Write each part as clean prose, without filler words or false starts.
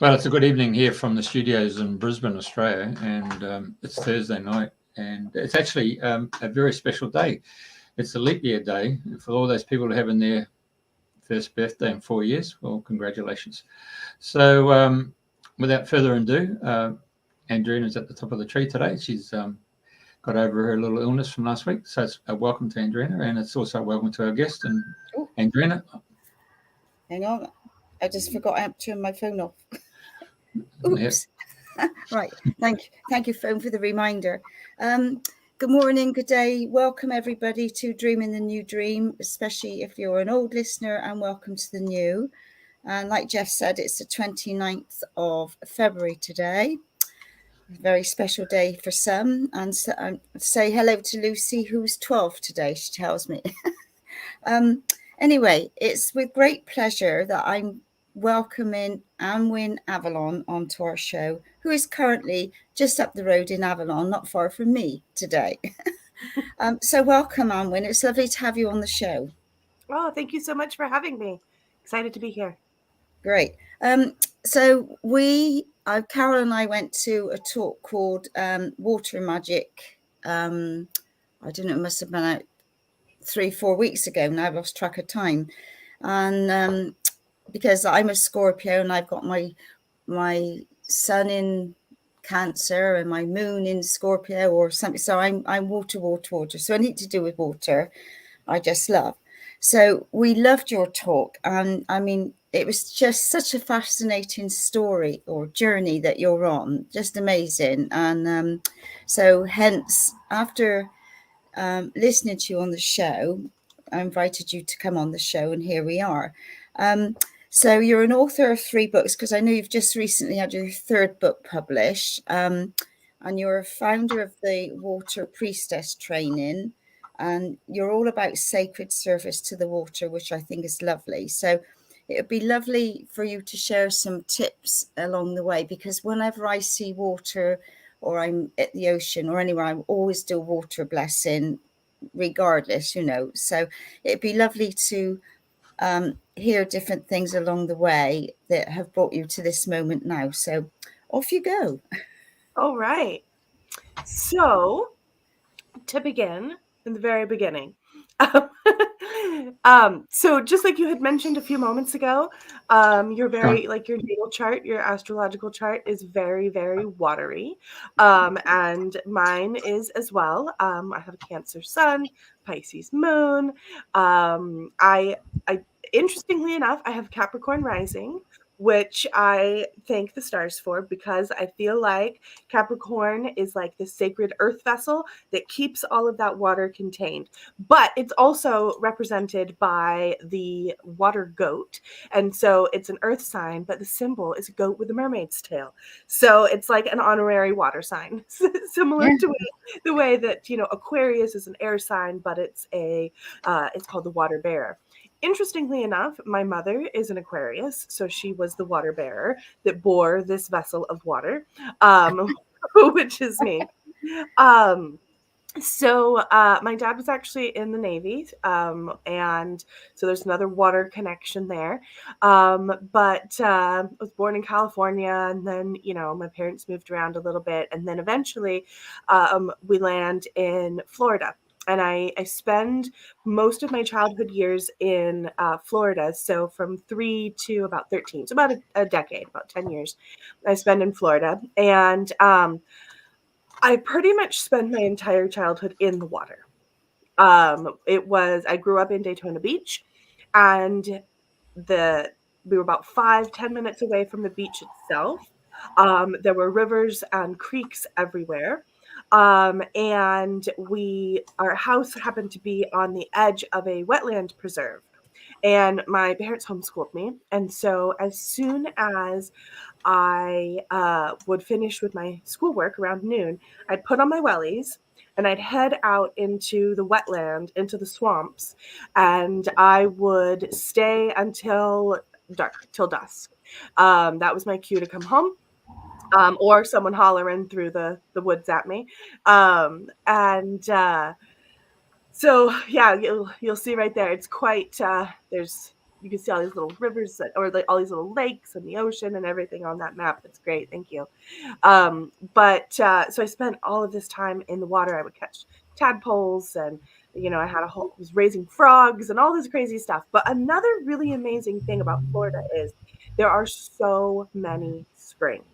Well, it's a good evening here from the studios in Brisbane, Australia, and it's Thursday night, and it's actually a very special day. It's a leap year day for all those people having their first birthday in 4 years. Well, congratulations. So, without further ado, Andrena's at the top of the tree today. She's got over her little illness from last week, so it's a welcome to Andrena, and it's also a welcome to our guest. And Ooh, Andrena, hang on. I just forgot I have to turn my phone off. yeah, Oops. Right. Thank you, phone, for the reminder. Good morning, good day. Welcome everybody to Dreaming the New Dream, especially if you're an old listener, and welcome to the new. And like Jeff said, it's the 29th of February today. A very special day for some. And so, say hello to Lucy, who's 12 today, she tells me. Anyway, it's with great pleasure that I'm welcoming Annwyn Avalon onto our show, who is currently just up the road in Avalon, not far from me today. So welcome, Annwyn. It's lovely to have you on the show. Oh, thank you so much for having me. Excited to be here. Great. So Carol and I went to a talk called Water Magic. I don't know, it must have been out 3-4 weeks ago now. I've lost track of time. And because I'm a Scorpio and I've got my sun in Cancer and my moon in Scorpio or something, so I'm water. So anything to do with water, I just love. So we loved your talk, and I mean, it was just such a fascinating story or journey that you're on, just amazing. And so hence, after listening to you on the show, I invited you to come on the show, and here we are. So you're an author of 3 books, because I know you've just recently had your 3rd book published, and you're a founder of the Water Priestess training, and you're all about sacred service to the water, which I think is lovely. So it would be lovely for you to share some tips along the way, because whenever I see water or I'm at the ocean or anywhere, I always do water blessing regardless, So it'd be lovely to hear different things along the way that have brought you to this moment now. So off you go. All right. So, to begin, in the very beginning. So just like you had mentioned a few moments ago, you're very, like, your natal chart, your astrological chart is very, very watery. And mine is as well. I have a Cancer sun, Pisces moon. I interestingly enough, I have Capricorn rising, which I thank the stars for, because I feel like Capricorn is like the sacred earth vessel that keeps all of that water contained. But it's also represented by the water goat. And so it's an earth sign, but the symbol is a goat with a mermaid's tail. So it's like an honorary water sign, similar to the way that, Aquarius is an air sign, but it's called the water bearer. Interestingly enough, my mother is an Aquarius, so she was the water bearer that bore this vessel of water, which is me. So my dad was actually in the Navy, and so there's another water connection there. But I was born in California, and then, my parents moved around a little bit, and then eventually we land in Florida. And I spend most of my childhood years in Florida. So from 3 to about 13, so about a decade, about 10 years, I spend in Florida. And I pretty much spent my entire childhood in the water. I grew up in Daytona Beach, and we were about 5-10 minutes away from the beach itself. There were rivers and creeks everywhere. And our house happened to be on the edge of a wetland preserve. And my parents homeschooled me. And so as soon as I would finish with my schoolwork around noon, I'd put on my wellies and I'd head out into the wetland, into the swamps, and I would stay until dark, till dusk. That was my cue to come home. Or someone hollering through the woods at me. So yeah, you'll see right there. It's quite there's you can see all these little rivers or like all these little lakes and the ocean and everything on that map. That's great. Thank you. So I spent all of this time in the water. I would catch tadpoles and, I was raising frogs and all this crazy stuff. But another really amazing thing about Florida is there are so many springs.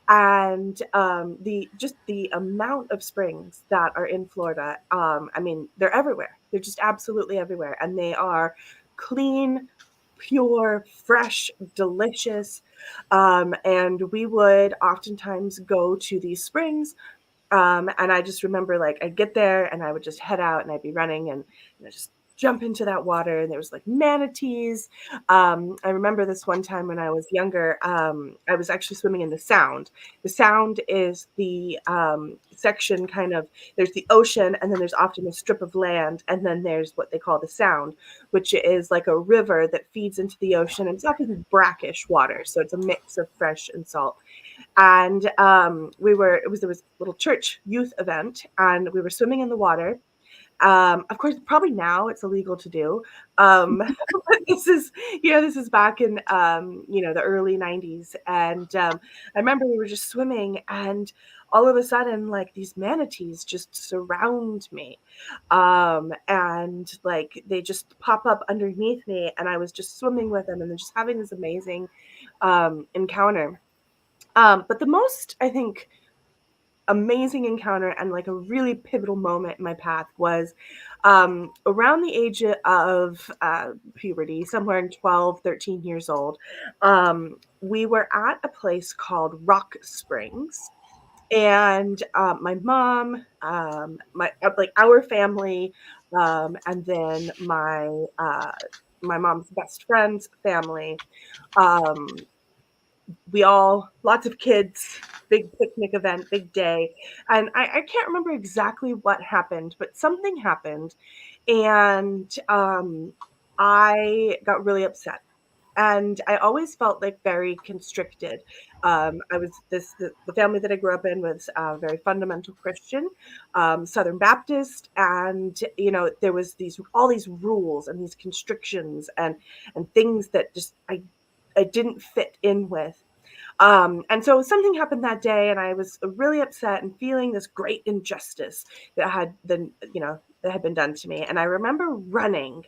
And the amount of springs that are in Florida, they're everywhere. They're just absolutely everywhere. And they are clean, pure, fresh, delicious. And we would oftentimes go to these springs. And I just remember I'd get there and I would just head out and I'd be running and just jump into that water, and there was manatees. I remember this one time when I was younger, I was actually swimming in the Sound. The Sound is the section there's the ocean, and then there's often a strip of land, and then there's what they call the Sound, which is like a river that feeds into the ocean, and it's often brackish water, so it's a mix of fresh and salt. And there was a little church youth event, and we were swimming in the water. Of course, probably now it's illegal to do. But this is back in, the early 90s. And I remember we were just swimming, and all of a sudden, these manatees just surround me. And they just pop up underneath me, and I was just swimming with them and just having this amazing encounter. But the most, I think, amazing encounter and a really pivotal moment in my path was around the age of puberty, somewhere in 12, 13 years old. We were at a place called Rock Springs, and my mom, our family, and then my mom's best friend's family, lots of kids, big picnic event, big day. And I can't remember exactly what happened, but something happened. And I got really upset. And I always felt very constricted. The family that I grew up in was very fundamental Christian, Southern Baptist. And, there was all these rules and these constrictions and things that just I didn't fit in with. And so something happened that day, and I was really upset and feeling this great injustice that had been done to me. And I remember running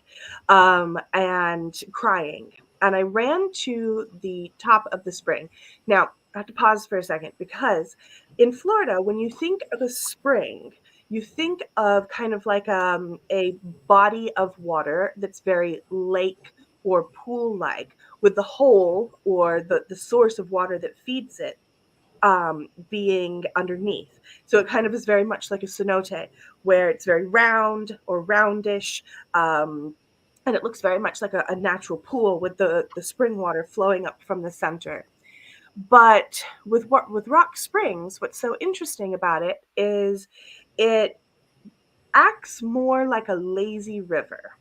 and crying, and I ran to the top of the spring. Now, I have to pause for a second, because in Florida, when you think of a spring, you think of kind of a body of water that's very lake or pool-like, with the hole or the source of water that feeds it being underneath. So it kind of is very much like a cenote, where it's very round or roundish, and it looks very much like a natural pool with the spring water flowing up from the center. But with Rock Springs, what's so interesting about it is it acts more like a lazy river.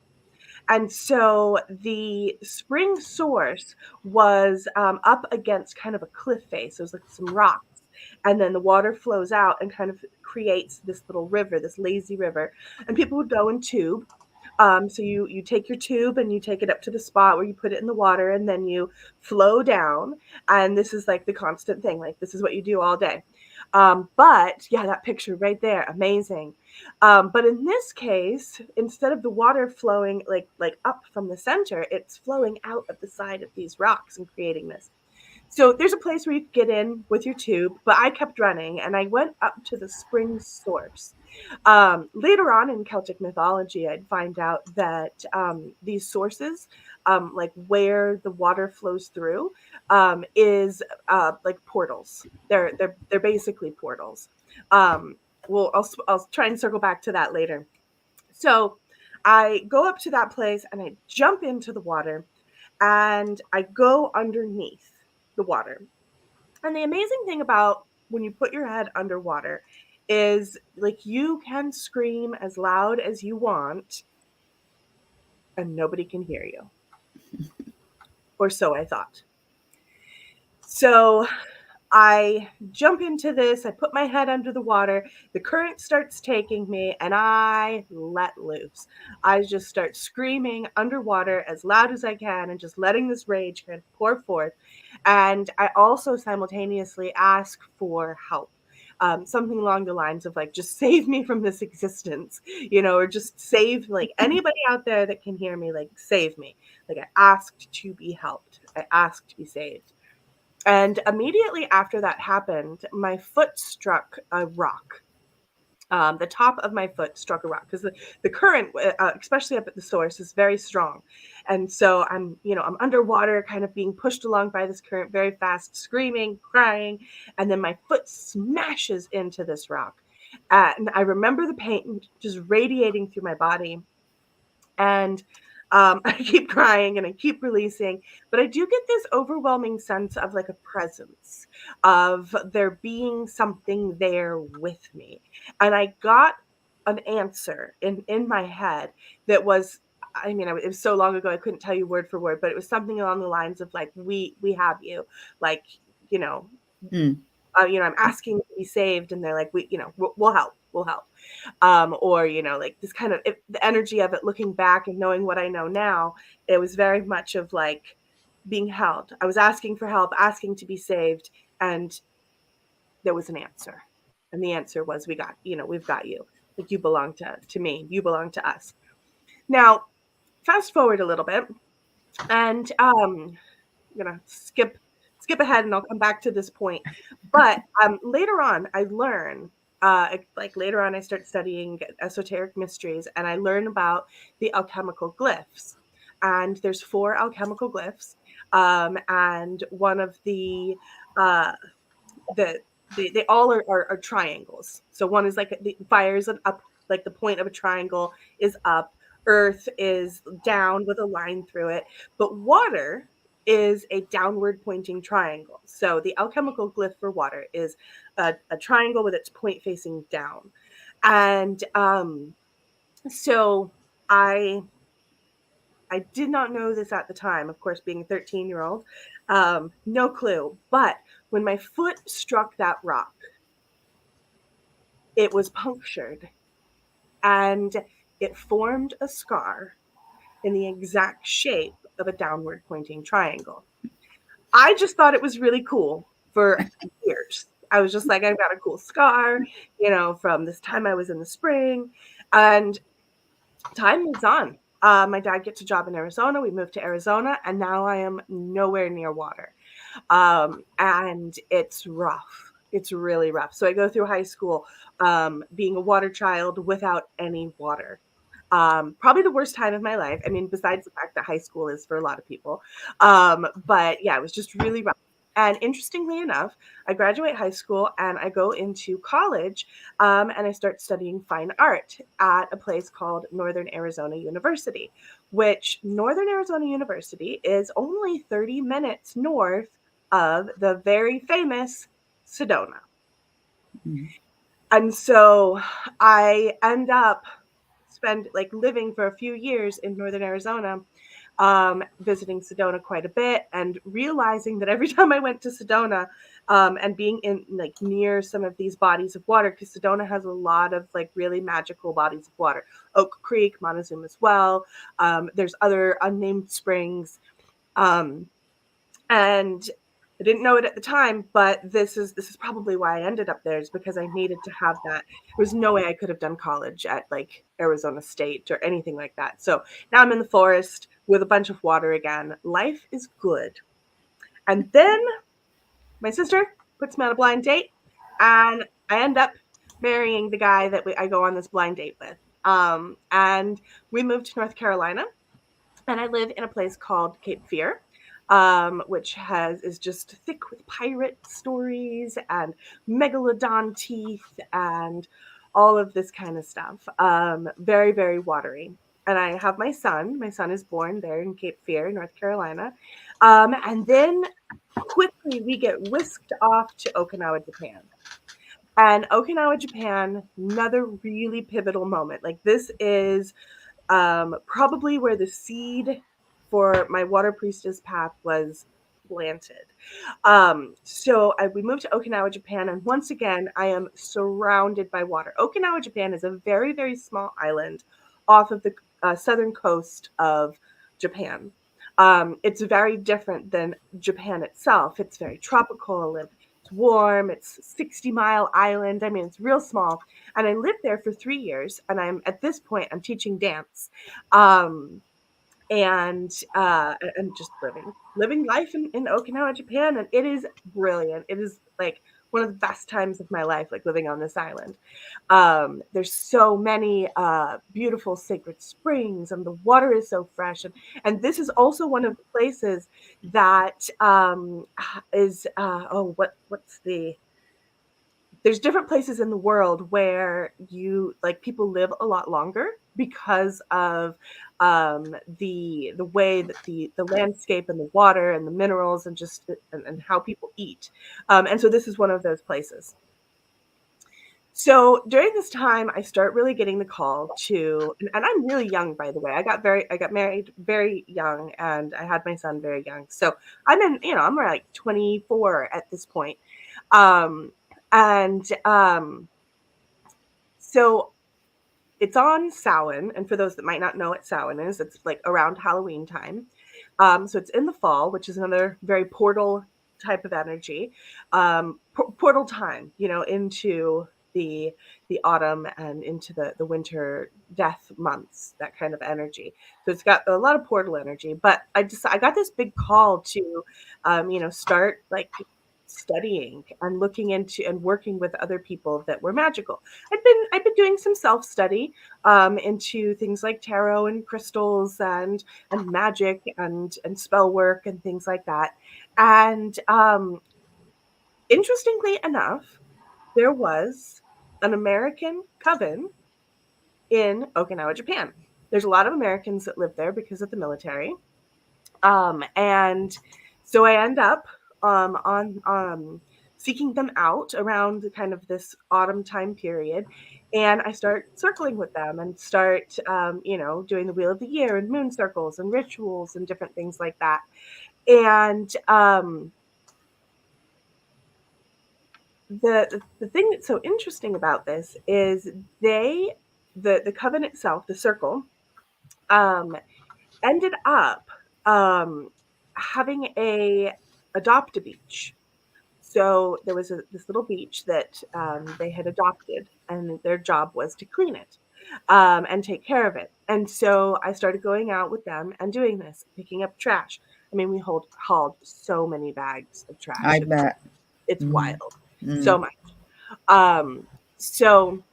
And so the spring source was up against kind of a cliff face. It was some rocks. And then the water flows out and kind of creates this little river, this lazy river. And people would go and tube. So you take your tube and you take it up to the spot where you put it in the water, and then you flow down. And this is the constant thing. This is what you do all day. But yeah, that picture right there, amazing. But in this case, instead of the water flowing like up from the center, it's flowing out of the side of these rocks and creating this. So there's a place where you get in with your tube, but I kept running and I went up to the spring source. Later on in Celtic mythology, I'd find out that these sources, where the water flows through, is portals. They're basically portals. I'll try and circle back to that later. So I go up to that place and I jump into the water, and I go underneath the water. And the amazing thing about when you put your head underwater is you can scream as loud as you want and nobody can hear you. Or so I thought. So I jump into this, I put my head under the water, the current starts taking me, and I let loose. I just start screaming underwater as loud as I can and just letting this rage kind of pour forth. And I also simultaneously ask for help. Something along the lines of like, just save me from this existence, or just save like anybody out there that can hear me, like save me. Like I asked to be helped. I asked to be saved. And immediately after that happened, my foot struck a rock. The top of my foot struck a rock because the current, especially up at the source, is very strong. And so I'm underwater, kind of being pushed along by this current very fast, screaming, crying. And then my foot smashes into this rock. And I remember the pain just radiating through my body. And I keep crying and I keep releasing, but I do get this overwhelming sense of like a presence of there being something there with me. And I got an answer in my head that was, I mean, it was so long ago, I couldn't tell you word for word, but it was something along the lines of like, we have you, like, I'm asking to be saved. And they're like, we'll help. Or, like this kind of the energy of it, looking back and knowing what I know now, it was very much of like being held. I was asking for help, asking to be saved. And there was an answer. And the answer was, we've got you. Like you belong to me. You belong to us. Now, fast forward a little bit and I'm going to skip ahead and I'll come back to this point. But later on, I learn, later on, I start studying esoteric mysteries and I learn about the alchemical glyphs. And there's 4 alchemical glyphs. And one of they all are triangles. So one is like the fire's up, like the point of a triangle is up. Earth is down with a line through it. But water is a downward pointing triangle. So the alchemical glyph for water is a triangle with its point facing down. And so I did not know this at the time, of course, being a 13-year-old, no clue. But when my foot struck that rock, it was punctured and it formed a scar in the exact shape of a downward pointing triangle. I just thought it was really cool for years. I was just like, I've got a cool scar, from this time I was in the spring. And time moves on. My dad gets a job in Arizona. We moved to Arizona, and now I am nowhere near water. And it's rough. It's really rough. So I go through high school being a water child without any water. Probably the worst time of my life. I mean, besides the fact that high school is for a lot of people. But yeah, it was just really rough. And interestingly enough, I graduate high school and I go into college and I start studying fine art at a place called Northern Arizona University, which Northern Arizona University is only 30 minutes north of the very famous Sedona. Mm-hmm. And so I end up living for a few years in Northern Arizona, visiting Sedona quite a bit and realizing that every time I went to Sedona and being in near some of these bodies of water, because Sedona has a lot of really magical bodies of water, Oak Creek, Montezuma's Well, there's other unnamed springs. And I didn't know it at the time, but this is probably why I ended up there, is because I needed to have that. There was no way I could have done college at Arizona State or anything like that. So now I'm in the forest with a bunch of water again. Life is good. And then my sister puts me on a blind date, and I end up marrying the guy that I go on this blind date with. And we moved to North Carolina, and I live in a place called Cape Fear. Which is just thick with pirate stories and megalodon teeth and all of this kind of stuff. Very, very watery. And I have my son. My son is born there in Cape Fear, North Carolina. And then quickly we get whisked off to Okinawa, Japan. And Okinawa, Japan, another really pivotal moment. This is probably where the seed for my water priestess path was planted. So we moved to Okinawa, Japan, and once again, I am surrounded by water. Okinawa, Japan is a very, very small island off of the southern coast of Japan. It's very different than Japan itself. It's very tropical and it's warm. It's a 60-mile island. I mean, it's real small. And I lived there for 3 years. And at this point, I'm teaching dance. And just living life in Okinawa, Japan, and it is brilliant. It is like one of the best times of my life, like living on this island. There's so many beautiful sacred springs, and the water is so fresh. And this is also one of the places that is there's different places in the world where people live a lot longer because of the way that the landscape and the water and the minerals and how people eat. And so this is one of those places. So during this time, I start really getting the call to, and I'm really young, by the way. I got married very young, and I had my son very young. So I'm like 24 at this point. So it's on Samhain, and for those that might not know what Samhain is, it's like around Halloween time. So it's in the fall, which is another very portal type of energy, portal time, into the autumn and into the winter death months, that kind of energy. So it's got a lot of portal energy. But I got this big call to, start like studying and looking into and working with other people that were magical. I've been doing some self-study into things like tarot and crystals and magic and spell work and things like that. And interestingly enough, there was an American coven in Okinawa, Japan. There's a lot of Americans that live there because of the military. And so I end up on seeking them out around kind of this autumn time period. And I start circling with them and start, doing the Wheel of the Year and moon circles and rituals and different things like that. And the thing that's so interesting about this is the coven itself, the circle, ended up having a adopt-a-beach. So there was this little beach that they had adopted, and their job was to clean it and take care of it. And so I started going out with them and doing this, picking up trash. I mean, we hauled so many bags of trash. I bet. It's wild. So much. So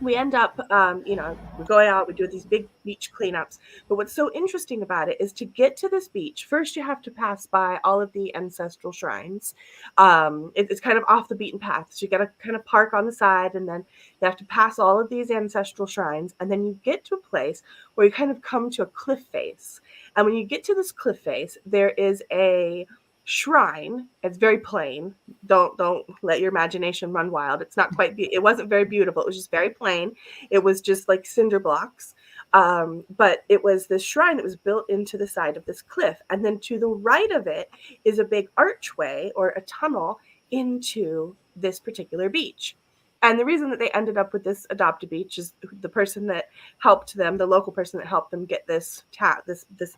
we end up, we're going out, we do these big beach cleanups. But what's so interesting about it is to get to this beach, first you have to pass by all of the ancestral shrines. It's kind of off the beaten path. So you got to kind of park on the side, and then you have to pass all of these ancestral shrines. And then you get to a place where you kind of come to a cliff face. And when you get to this cliff face, there is a shrine. It's very plain. Don't let your imagination run wild. It's not quite it wasn't very beautiful. It was just very plain. It was just like cinder blocks. But it was this shrine that was built into the side of this cliff, and then to the right of it is a big archway or a tunnel into this particular beach. And the reason that they ended up with this adopted beach is the person that helped them, the local person that helped them get this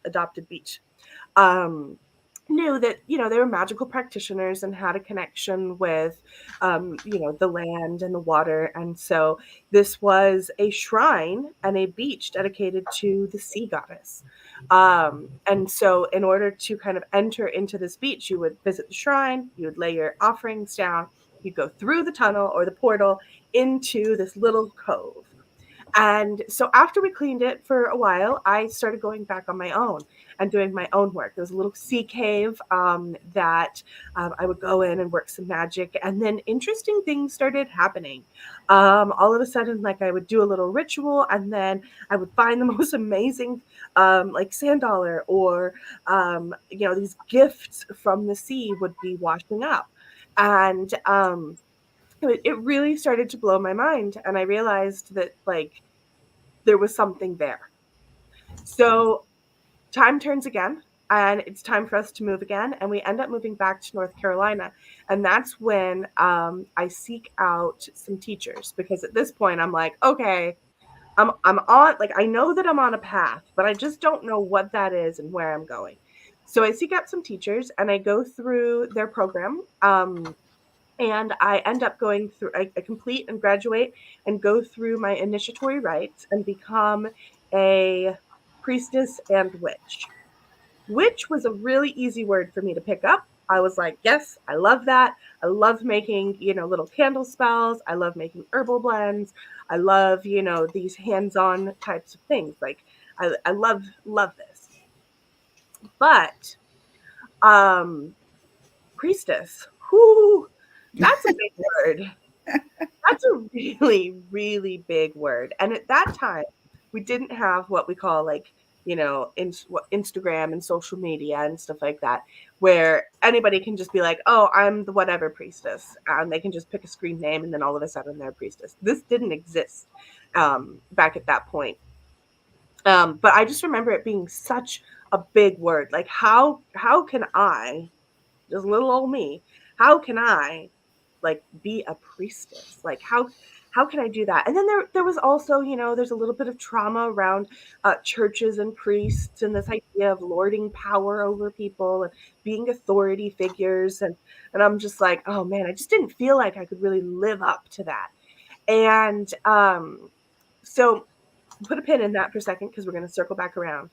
adopted beach, knew that, they were magical practitioners and had a connection with, the land and the water. And so this was a shrine and a beach dedicated to the sea goddess. And so in order to kind of enter into this beach, you would visit the shrine, you would lay your offerings down, you go through the tunnel or the portal into this little cove. And so after we cleaned it for a while, I started going back on my own and doing my own work. There was a little sea cave that I would go in and work some magic. And then interesting things started happening. All of a sudden, like I would do a little ritual, and then I would find the most amazing like sand dollar or, these gifts from the sea would be washing up. And it really started to blow my mind. And I realized that there was something there. So time turns again. and it's time for us to move again. And we end up moving back to North Carolina. And that's when I seek out some teachers, because at this point I'm like, okay, I'm on, like, I know that I'm on a path, but I just don't know what that is and where I'm going. So I seek out some teachers and I go through their program. And I end up going through, I complete and graduate and go through my initiatory rites and become a priestess and witch. Witch was a really easy word for me to pick up. I was like, yes, I love that. I love making, little candle spells. I love making herbal blends. I love, these hands-on types of things. Like, I love this. But priestess, whoo, that's a big word. That's a really, really big word. And at that time, we didn't have what we call, like, Instagram and social media and stuff like that, where anybody can just be like, oh, I'm the whatever priestess. And they can just pick a screen name and then all of a sudden they're a priestess. This didn't exist back at that point. But I just remember it being such a big word. Like, how can I, just little old me, how can I, like, be a priestess? Like, how can I do that? And then there was also, there's a little bit of trauma around churches and priests and this idea of lording power over people and being authority figures. And I'm just like, oh man, I just didn't feel like I could really live up to that. And so put a pin in that for a second, because we're going to circle back around.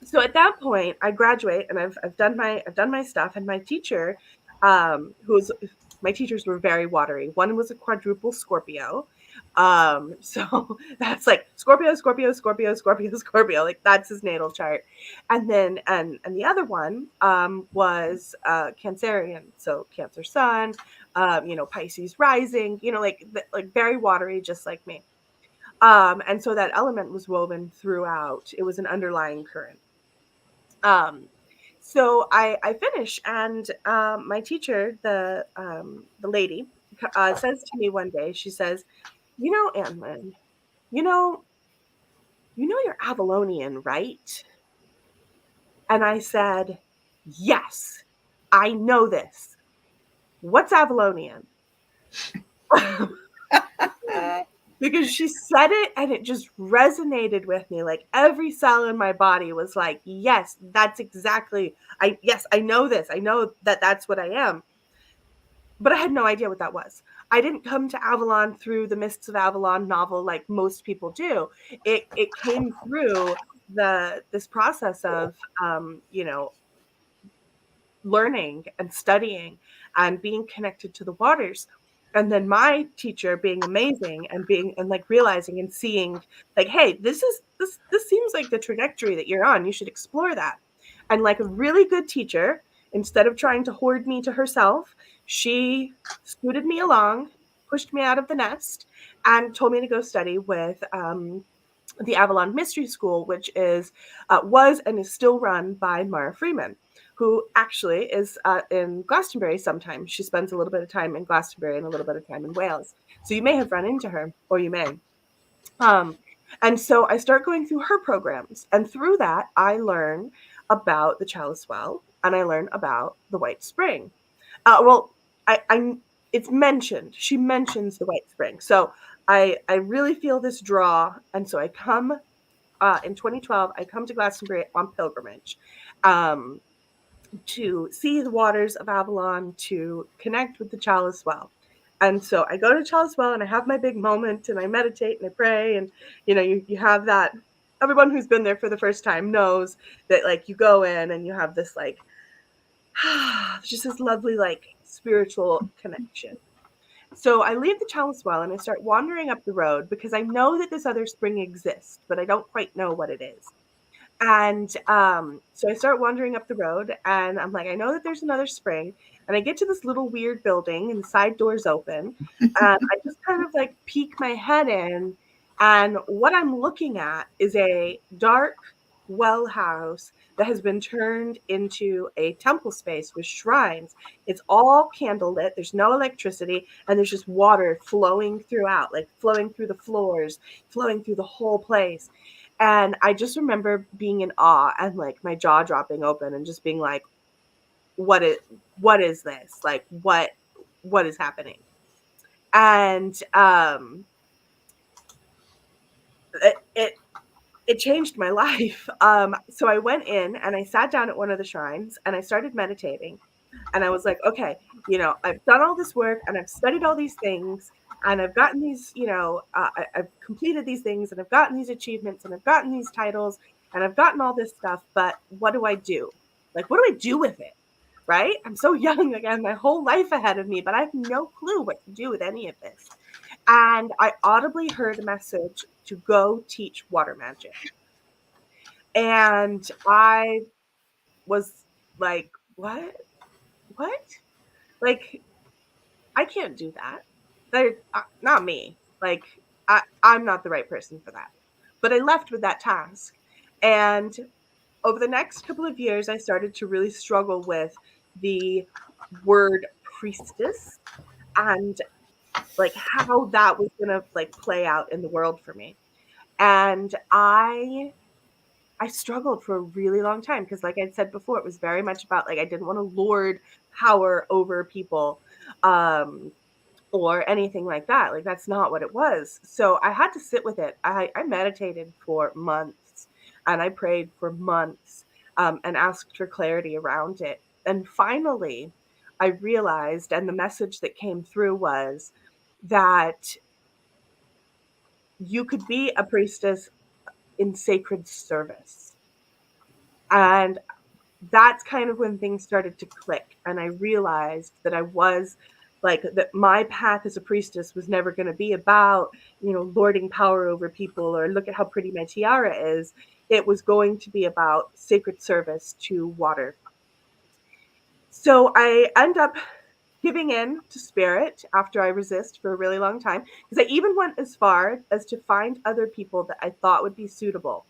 So at that point, I graduate and I've done my stuff, and my teacher, my teachers were very watery. One was a quadruple Scorpio. So that's like Scorpio, Scorpio, Scorpio, Scorpio, Scorpio, like that's his natal chart. And then, and the other one, was, Cancerian. So Cancer sun, Pisces rising, like very watery, just like me. And so that element was woven throughout. It was an underlying current. So I finish, and my teacher, the lady, says to me one day, she says, Annwyn, you're Avalonian, right? And I said, yes, I know this. What's Avalonian? Because she said it and it just resonated with me. Like every cell in my body was like, yes, that's exactly, I know this. I know that that's what I am. But I had no idea what that was. I didn't come to Avalon through the Mists of Avalon novel like most people do. It came through this process of, learning and studying and being connected to the waters. And then my teacher being amazing and like realizing and seeing, like, hey, this seems like the trajectory that you're on. You should explore that. And like a really good teacher, instead of trying to hoard me to herself, she scooted me along, pushed me out of the nest, and told me to go study with the Avalon Mystery School, which was and is still run by Mara Freeman, who actually is in Glastonbury sometimes. She spends a little bit of time in Glastonbury and a little bit of time in Wales. So you may have run into her, or you may. And so I start going through her programs. And through that, I learn about the Chalice Well, and I learn about the White Spring. It's mentioned. She mentions the White Spring. So I really feel this draw. And so I come in 2012, I come to Glastonbury on pilgrimage to see the waters of Avalon, to connect with the Chalice Well. And so I go to Chalice Well and I have my big moment and I meditate and I pray. And, you have that. Everyone who's been there for the first time knows that, like, you go in and you have this, like, just this lovely, like, spiritual connection. So I leave the Chalice Well and I start wandering up the road, because I know that this other spring exists, but I don't quite know what it is. And so I start wandering up the road and I'm like, I know that there's another spring. And I get to this little weird building and the side door's open. And I just kind of like peek my head in. And what I'm looking at is a dark well house that has been turned into a temple space with shrines. It's all candlelit. There's no electricity. And there's just water flowing throughout, like flowing through the floors, flowing through the whole place. And I just remember being in awe and like my jaw dropping open and just being like, what is this? Like, what is happening? And it changed my life. So I went in and I sat down at one of the shrines and I started meditating. And I was like, okay, I've done all this work and I've studied all these things and I've gotten these, I've completed these things and I've gotten these achievements and I've gotten these titles and I've gotten all this stuff. But what do I do? Like, what do I do with it? Right? I'm so young. Like, I have my whole life ahead of me, but I have no clue what to do with any of this. And I audibly heard a message to go teach water magic. And I was like, what? Like, I can't do that. They're not me. Like, I'm not the right person for that. But I left with that task. And over the next couple of years, I started to really struggle with the word priestess and like how that was going to like play out in the world for me. And I struggled for a really long time because, like I said before, it was very much about like I didn't want to lord power over people or anything like that. Like, that's not what it was. So I had to sit with it. I meditated for months and I prayed for months and asked for clarity around it. And finally, I realized, and the message that came through was that you could be a priestess in sacred service. And that's kind of when things started to click. And I realized that I was like, that my path as a priestess was never going to be about, lording power over people or look at how pretty my tiara is. It was going to be about sacred service to water. So I end up giving in to spirit after I resist for a really long time, because I even went as far as to find other people that I thought would be suitable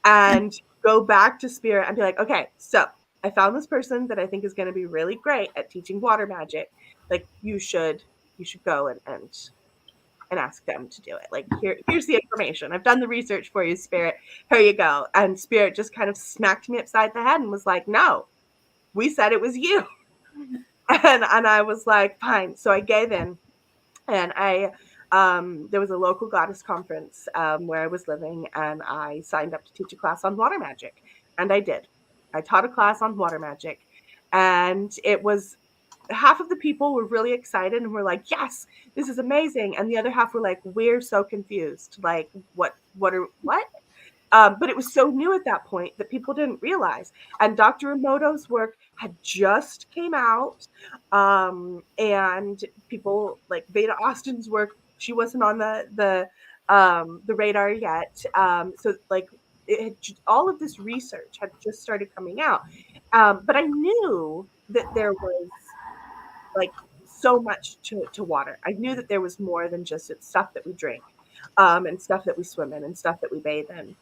and go back to spirit and be like, okay, so I found this person that I think is going to be really great at teaching water magic. Like, you should go and ask them to do it. Like, here's the information. I've done the research for you, spirit. Here you go. And spirit just kind of smacked me upside the head and was like, no, we said it was you. And I was like, fine. So I gave in, and there was a local goddess conference where I was living, and I signed up to teach a class on water magic. And I did. I taught a class on water magic, and it was, half of the people were really excited and were like, yes, this is amazing. And the other half were like, we're so confused. Like, what? But it was so new at that point that people didn't realize. And Dr. Emoto's work had just came out. And people like Veda Austin's work, she wasn't on the radar yet. So like all of this research had just started coming out. But I knew that there was like so much to water. I knew that there was more than just it's stuff that we drink and stuff that we swim in and stuff that we bathe in.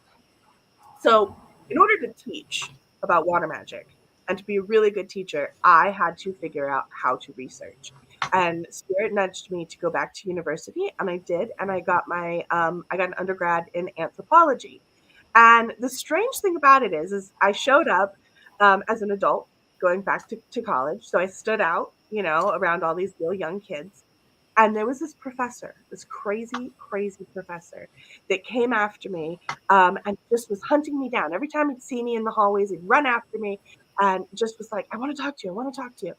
So in order to teach about water magic and to be a really good teacher, I had to figure out how to research. And Spirit nudged me to go back to university, and I did. And I got I got an undergrad in anthropology. And the strange thing about it is I showed up as an adult going back to college. So I stood out, around all these little young kids. And there was this professor, this crazy, crazy professor that came after me and just was hunting me down. Every time he'd see me in the hallways, he'd run after me and just was like, I want to talk to you. I want to talk to you.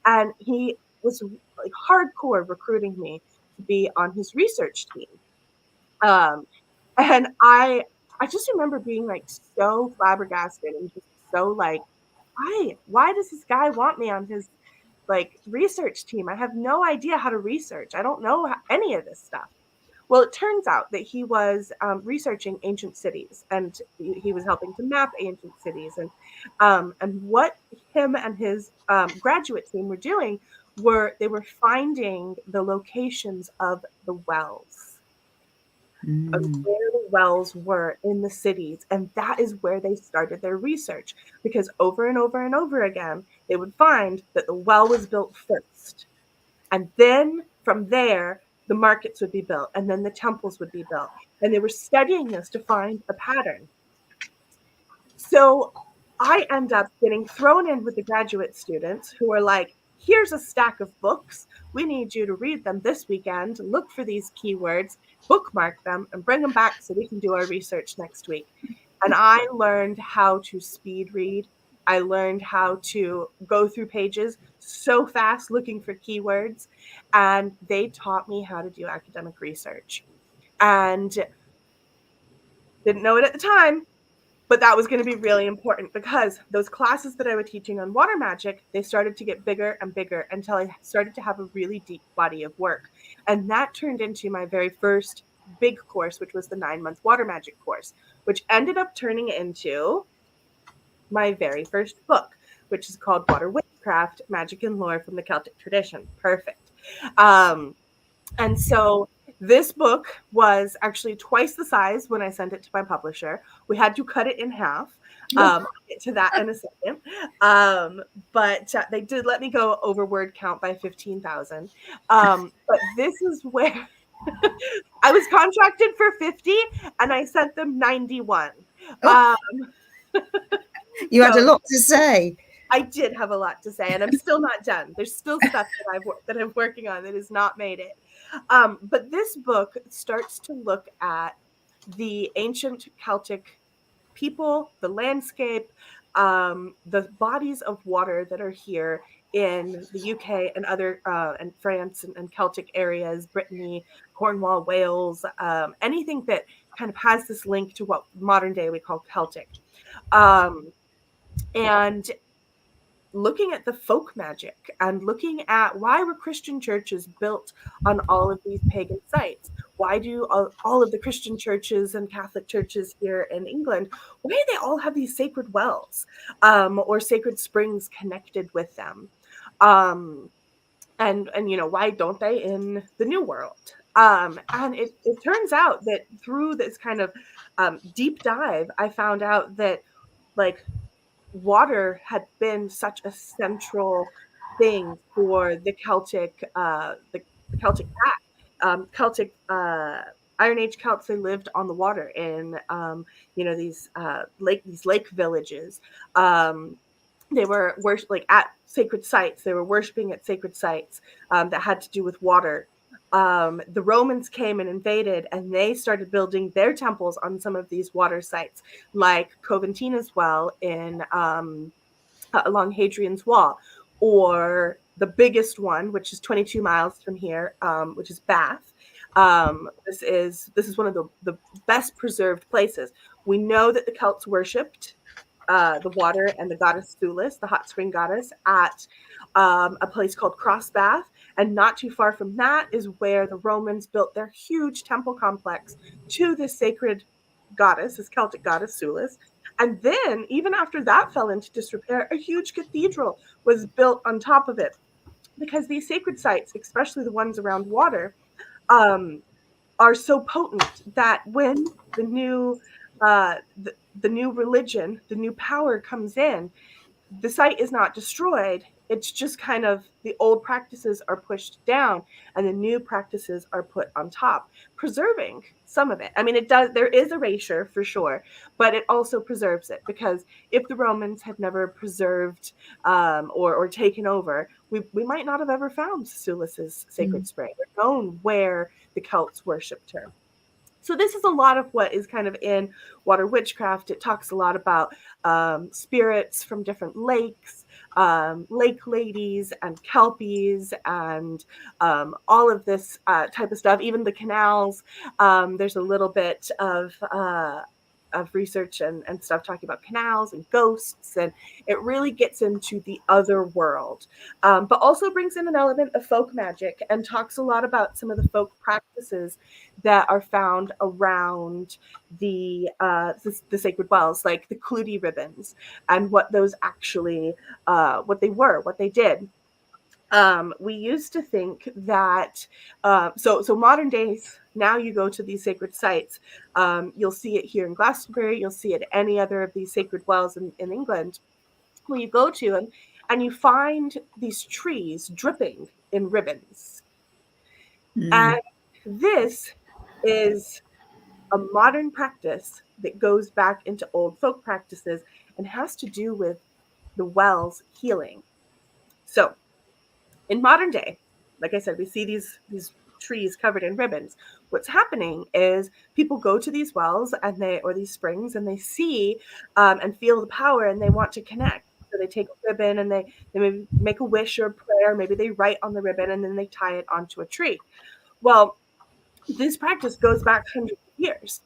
And he was like hardcore recruiting me to be on his research team. And I just remember being like so flabbergasted and just so like, why does this guy want me on his like research team? I have no idea how to research. I don't know any of this stuff. Well, it turns out that he was researching ancient cities, and he was helping to map ancient cities. And what him and his graduate team were doing they were finding the locations of the wells. Of where the wells were in the cities. And that is where they started their research, because over and over and over again, they would find that the well was built first. And then from there, the markets would be built, and then the temples would be built. And they were studying this to find a pattern. So I end up getting thrown in with the graduate students who are like, here's a stack of books. We need you to read them this weekend, look for these keywords, bookmark them, and bring them back so we can do our research next week. And I learned how to speed read. I learned how to go through pages so fast looking for keywords. And they taught me how to do academic research. And didn't know it at the time, but that was going to be really important because those classes that I was teaching on water magic, they started to get bigger and bigger until I started to have a really deep body of work. And that turned into my very first big course, which was the 9-month water magic course, which ended up turning into my very first book, which is called Water Witchcraft, Magic and Lore from the Celtic Tradition. Perfect. And so this book was actually twice the size when I sent it to my publisher. We had to cut it in half. I'll get to that in a second. But they did let me go over word count by 15,000. But this is where I was contracted for 50 and I sent them 91. You had a lot to say. I did have a lot to say, and I'm still not done. There's still stuff that I'm working on that has not made it. But this book starts to look at the ancient Celtic people, the landscape, the bodies of water that are here in the UK and other and France and Celtic areas, Brittany, Cornwall, Wales, anything that kind of has this link to what modern day we call Celtic. And looking at the folk magic and looking at why were Christian churches built on all of these pagan sites? Why do all of the Christian churches and Catholic churches here in England, why do they all have these sacred wells or sacred springs connected with them? And you know, why don't they in the New World? And it turns out that through this kind of deep dive, I found out that like water had been such a central thing for the Celtic, the Celtic path. Celtic Iron Age Celts, they lived on the water in these lake villages. They were at sacred sites. They were worshiping at sacred sites that had to do with water. The Romans came and invaded, and they started building their temples on some of these water sites, like Coventina's Well in along Hadrian's Wall, or the biggest one, which is 22 miles from here, which is Bath. This is one of the best preserved places. We know that the Celts worshipped the water and the goddess Sulis, the hot spring goddess, at a place called Crossbath. And not too far from that is where the Romans built their huge temple complex to this sacred goddess, this Celtic goddess Sulis. And then, even after that fell into disrepair, a huge cathedral was built on top of it. Because these sacred sites, especially the ones around water, are so potent that when the new religion, the new power comes in, the site is not destroyed. It's just kind of the old practices are pushed down and the new practices are put on top, preserving some of it. I mean, there is erasure for sure, but it also preserves it, because if the Romans had never preserved or taken over, we might not have ever found Sulis's sacred spring or known where the Celts worshipped her. So this is a lot of what is kind of in water witchcraft. It talks a lot about spirits from different lakes, lake ladies and kelpies, and all of this type of stuff. Even the canals. There's a little bit of research and stuff talking about canals and ghosts, and it really gets into the other world, but also brings in an element of folk magic and talks a lot about some of the folk practices that are found around the sacred wells, like the Clutie ribbons, and what those actually what they did. We used to think that so modern days, now you go to these sacred sites, you'll see it here in Glastonbury, you'll see it at any other of these sacred wells in England, where you go to them and you find these trees dripping in ribbons. And This is a modern practice that goes back into old folk practices and has to do with the wells healing. So in modern day, like I said, we see these trees covered in ribbons. What's happening is people go to these wells or these springs, and they see and feel the power, and they want to connect. So they take a ribbon and they maybe make a wish or a prayer. Maybe they write on the ribbon and then they tie it onto a tree. Well, this practice goes back hundreds of years.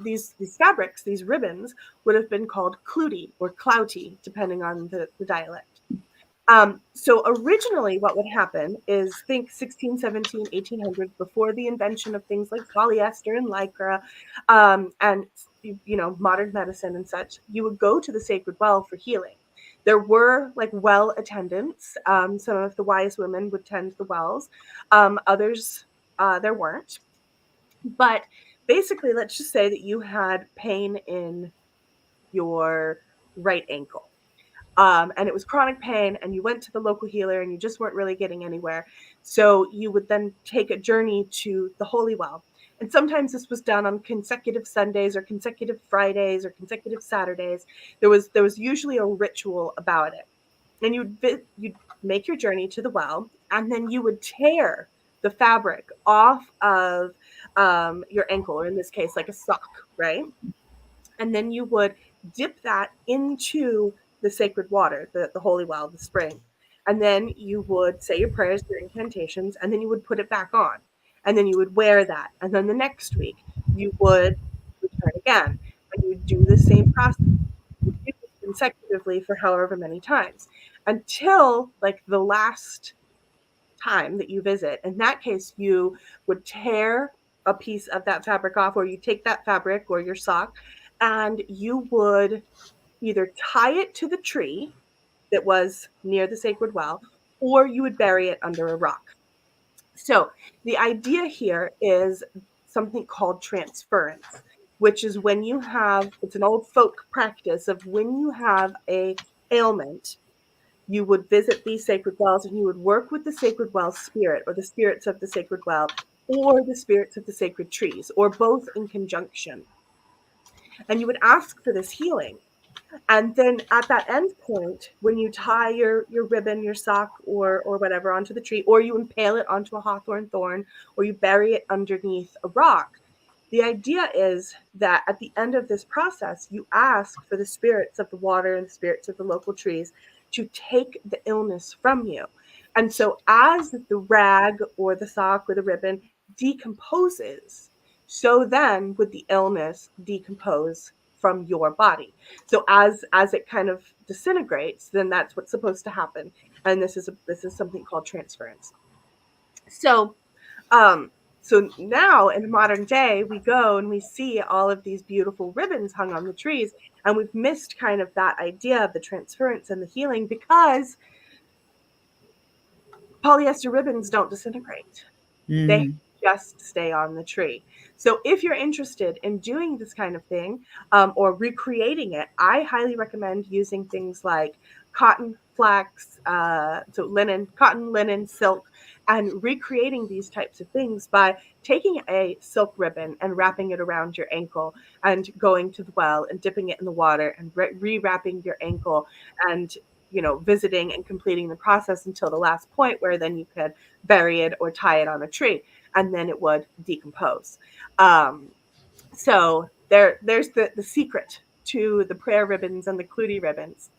These fabrics, these ribbons, would have been called clouty or clouty, depending on the dialect. So originally what would happen is, think 16, 17, 1800s, before the invention of things like polyester and lycra, and modern medicine and such. You would go to the sacred well for healing. There were like well attendants. Some of the wise women would tend the wells. Others, there weren't. But basically, let's just say that you had pain in your right ankle. And it was chronic pain, and you went to the local healer and you just weren't really getting anywhere. So you would then take a journey to the Holy Well. And sometimes this was done on consecutive Sundays or consecutive Fridays or consecutive Saturdays. There was usually a ritual about it. And you'd make your journey to the well, and then you would tear the fabric off of your ankle, or in this case, like a sock, right? And then you would dip that into the sacred water, the holy well, the spring. And then you would say your prayers, your incantations, and then you would put it back on. And then you would wear that. And then the next week, you would return again. And you would do the same process. You would do this consecutively for however many times until like the last time that you visit. In that case, you would tear a piece of that fabric off, or you take that fabric or your sock, and you would either tie it to the tree that was near the sacred well, or you would bury it under a rock. So the idea here is something called transference, which is when you have, it's an old folk practice of when you have a ailment, you would visit these sacred wells and you would work with the sacred well spirit, or the spirits of the sacred well, or the spirits of the sacred trees, or both in conjunction. And you would ask for this healing. And then at that end point, when you tie your ribbon, your sock, or whatever onto the tree, or you impale it onto a hawthorn thorn, or you bury it underneath a rock, the idea is that at the end of this process, you ask for the spirits of the water and the spirits of the local trees to take the illness from you. And so as the rag or the sock or the ribbon decomposes, so then would the illness decompose from your body. So as it kind of disintegrates, then that's what's supposed to happen. And this is something called transference. So so now in modern day, we go and we see all of these beautiful ribbons hung on the trees, and we've missed kind of that idea of the transference and the healing, because polyester ribbons don't disintegrate. They just stay on the tree. So if you're interested in doing this kind of thing, or recreating it, I highly recommend using things like cotton, flax, so linen, cotton, linen, silk, and recreating these types of things by taking a silk ribbon and wrapping it around your ankle, and going to the well and dipping it in the water and re-wrapping your ankle, and visiting and completing the process until the last point where then you could bury it or tie it on a tree, and then it would decompose. So there's the secret to the prayer ribbons and the clouty ribbons.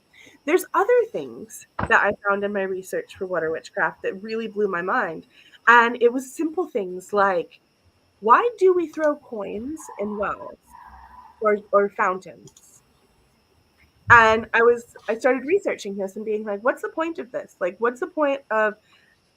There's other things that I found in my research for water witchcraft that really blew my mind. And it was simple things like, why do we throw coins in wells or fountains? And I started researching this and being like, what's the point of this? Like, what's the point of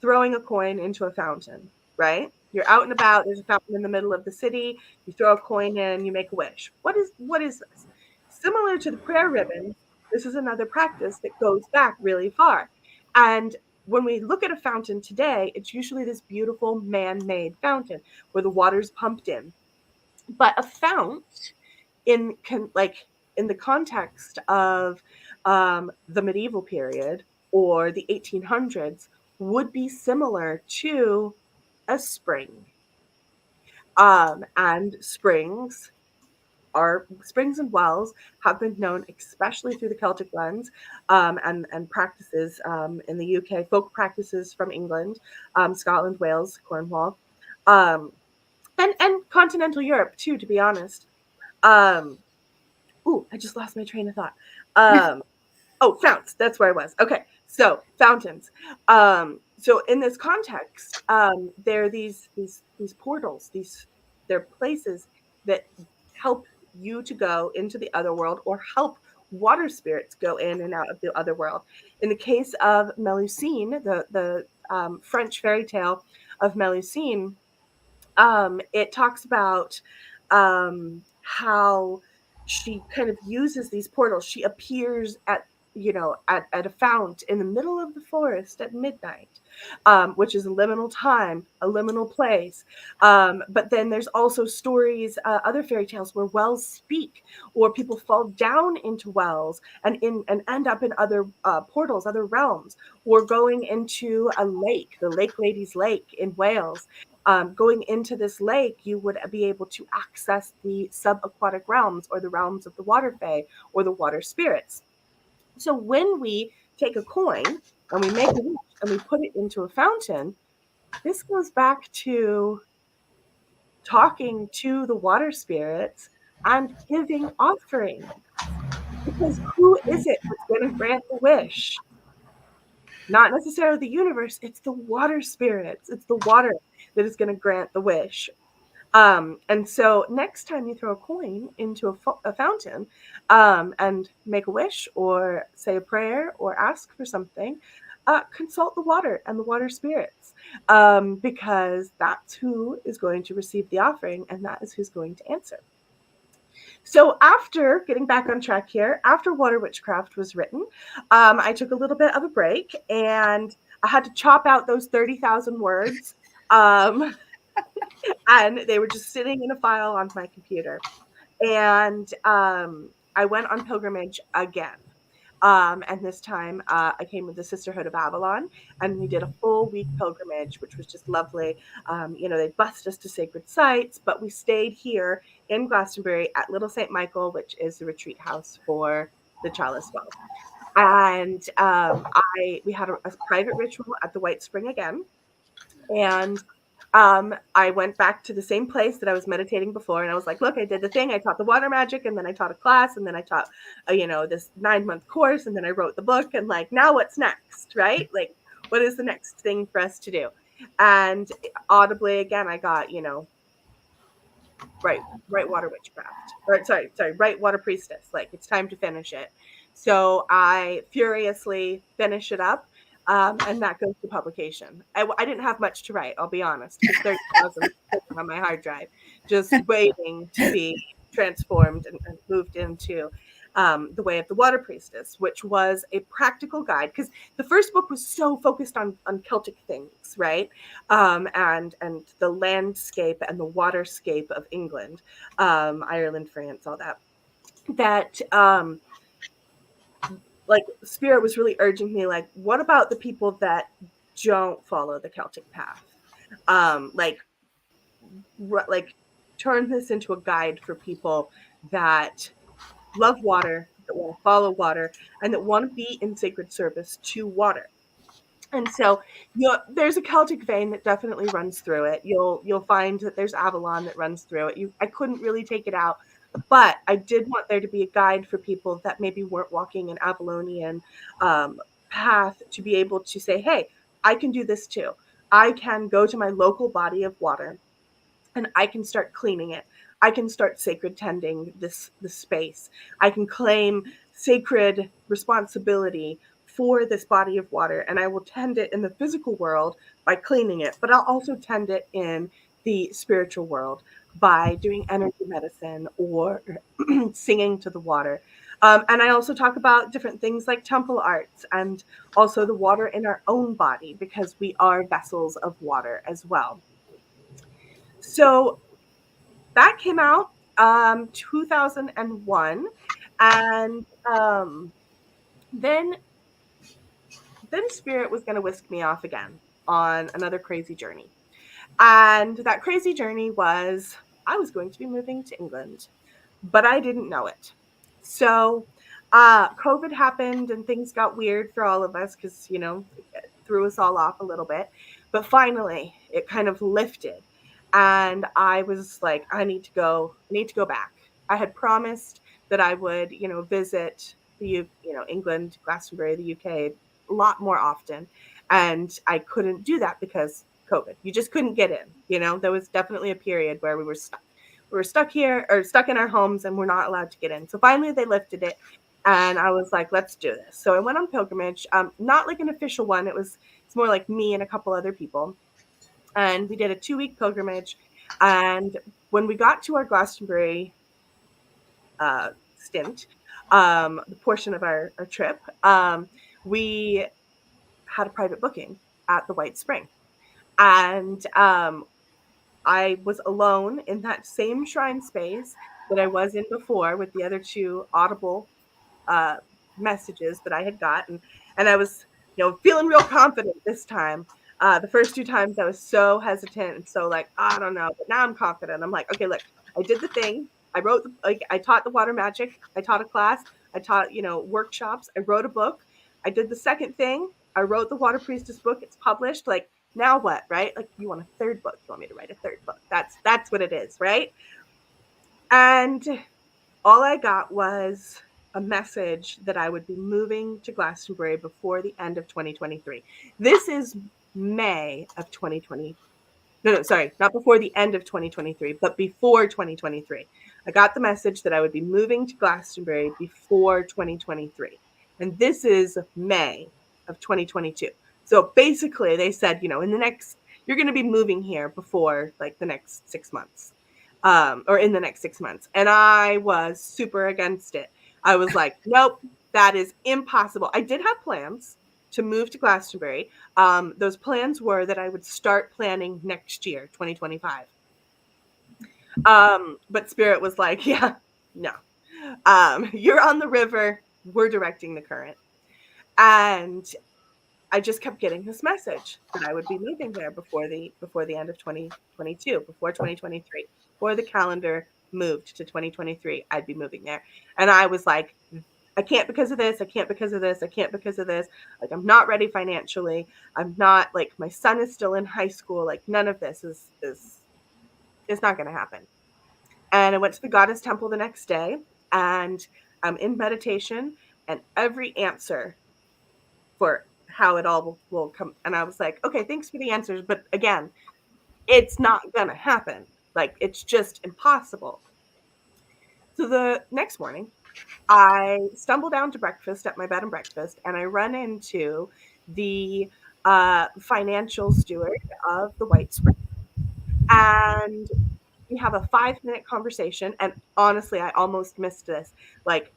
throwing a coin into a fountain, right? You're out and about, there's a fountain in the middle of the city, you throw a coin in, you make a wish. What is this? Similar to the prayer ribbon, this is another practice that goes back really far. And when we look at a fountain today, it's usually this beautiful man-made fountain where the water's pumped in. But a fount in the context of the medieval period or the 1800s would be similar to a spring, And springs and wells have been known, especially through the Celtic lens, and practices in the UK, folk practices from England, Scotland, Wales, Cornwall, and continental Europe too, to be honest. Ooh, I just lost my train of thought. Oh, founts. That's where I was. Okay, so fountains. So in this context, there are these portals. They're places that help you to go into the other world, or help water spirits go in and out of the other world. In the case of Melusine, the French fairy tale of Melusine, it talks about how she kind of uses these portals. She appears at a fount in the middle of the forest at midnight, which is a liminal time, a liminal place. But then there's also stories, other fairy tales where wells speak, or people fall down into wells and end up in other portals, other realms, or going into a lake, the Lake Lady's Lake in Wales. Going into this lake, you would be able to access the subaquatic realms, or the realms of the water fae, or the water spirits. So when we take a coin and we make a wish and we put it into a fountain, this goes back to talking to the water spirits and giving offerings. Because who is it that's going to grant the wish? Not necessarily the universe, it's the water spirits. It's the water that is going to grant the wish. And so next time you throw a coin into a fountain, and make a wish, or say a prayer, or ask for something, consult the water and the water spirits, because that's who is going to receive the offering, and that is who's going to answer. So after getting back on track here, after Water Witchcraft was written, I took a little bit of a break, and I had to chop out those 30,000 words. And they were just sitting in a file on my computer. And I went on pilgrimage again. And this time I came with the Sisterhood of Avalon, and we did a full week pilgrimage, which was just lovely. They bussed us to sacred sites, but we stayed here in Glastonbury at Little St. Michael, which is the retreat house for the Chalice Well. And we had a private ritual at the White Spring again. And I went back to the same place that I was meditating before, and I was like, look, I did the thing. I taught the water magic, and then I taught a class, and then I taught, this 9-month course, and then I wrote the book, and like, now what's next, right? Like, what is the next thing for us to do? And audibly, again, I got, right water witchcraft, or sorry, right water priestess. Like, it's time to finish it. So I furiously finish it up. And that goes to publication. I didn't have much to write, I'll be honest. 30,000 on my hard drive, just waiting to be transformed and moved into The Way of the Water Priestess, which was a practical guide, because the first book was so focused on Celtic things, right? And the landscape and the waterscape of England, Ireland, France, all that. Like, Spirit was really urging me, like, what about the people that don't follow the Celtic path? Like turn this into a guide for people that love water, that want to follow water, and that want to be in sacred service to water. And so, there's a Celtic vein that definitely runs through it. You'll find that there's Avalon that runs through it. I couldn't really take it out, but I did want there to be a guide for people that maybe weren't walking an Avalonian path, to be able to say, hey, I can do this too. I can go to my local body of water, and I can start cleaning it. I can start sacred tending this space. I can claim sacred responsibility for this body of water, and I will tend it in the physical world by cleaning it, but I'll also tend it in the spiritual world by doing energy medicine or singing to the water. And I also talk about different things like temple arts, and also the water in our own body, because we are vessels of water as well. So that came out 2001, and then Spirit was going to whisk me off again on another crazy journey. And that crazy journey was I was going to be moving to England, but I didn't know it. So COVID happened and things got weird for all of us because, you know, it threw us all off a little bit. But finally, it kind of lifted. And I was like, I need to go back. I had promised that I would, you know, visit England, Glastonbury, the UK a lot more often. And I couldn't do that because COVID. You just couldn't get in. You know, there was definitely a period where we were stuck. We were stuck here or stuck in our homes and we're not allowed to get in. So finally they lifted it and I was like, let's do this. So I went on pilgrimage, not like an official one. It's more like me and a couple other people. And we did a 2-week pilgrimage. And when we got to our Glastonbury stint, the portion of our trip, we had a private booking at the White Spring. And I was alone in that same shrine space that I was in before with the other 2 audible messages that I had gotten. And I was, you know, feeling real confident this time. The first 2 times I was so hesitant and so like, I don't know, but now I'm confident. I'm like, okay, look, I did the thing. I wrote, I taught the water magic. I taught a class. I taught, you know, workshops. I wrote a book. I did the second thing. I wrote the Water Priestess book. It's published. Like, now what, right? Like, you want a 3rd book? You want me to write a 3rd book? That's what it is, right? And all I got was a message that I would be moving to Glastonbury before the end of 2023. This is May of 2020. No, sorry, not before the end of 2023, but before 2023. I got the message that I would be moving to Glastonbury before 2023. And this is May of 2022. So basically they said, you know, you're going to be moving here before like the next 6 months. Or in the next 6 months. And I was super against it. I was like, nope, that is impossible. I did have plans to move to Glastonbury. Those plans were that I would start planning next year, 2025. But Spirit was like, yeah, no. You're on the river. We're directing the current. And I just kept getting this message that I would be moving there before the end of 2022, before 2023, before the calendar moved to 2023, I'd be moving there. And I was like, I can't because of this. I can't because of this. I can't because of this. Like, I'm not ready financially. I'm not, like, my son is still in high school. Like, none of this is not going to happen. And I went to the goddess temple the next day and I'm in meditation and every answer for how it all will come. And I was like, okay, thanks for the answers. But again, it's not going to happen. Like, it's just impossible. So the next morning, I stumble down to breakfast at my bed and breakfast, and I run into the financial steward of the White Spring. And we have a 5-minute conversation. And honestly, I almost missed this. Like,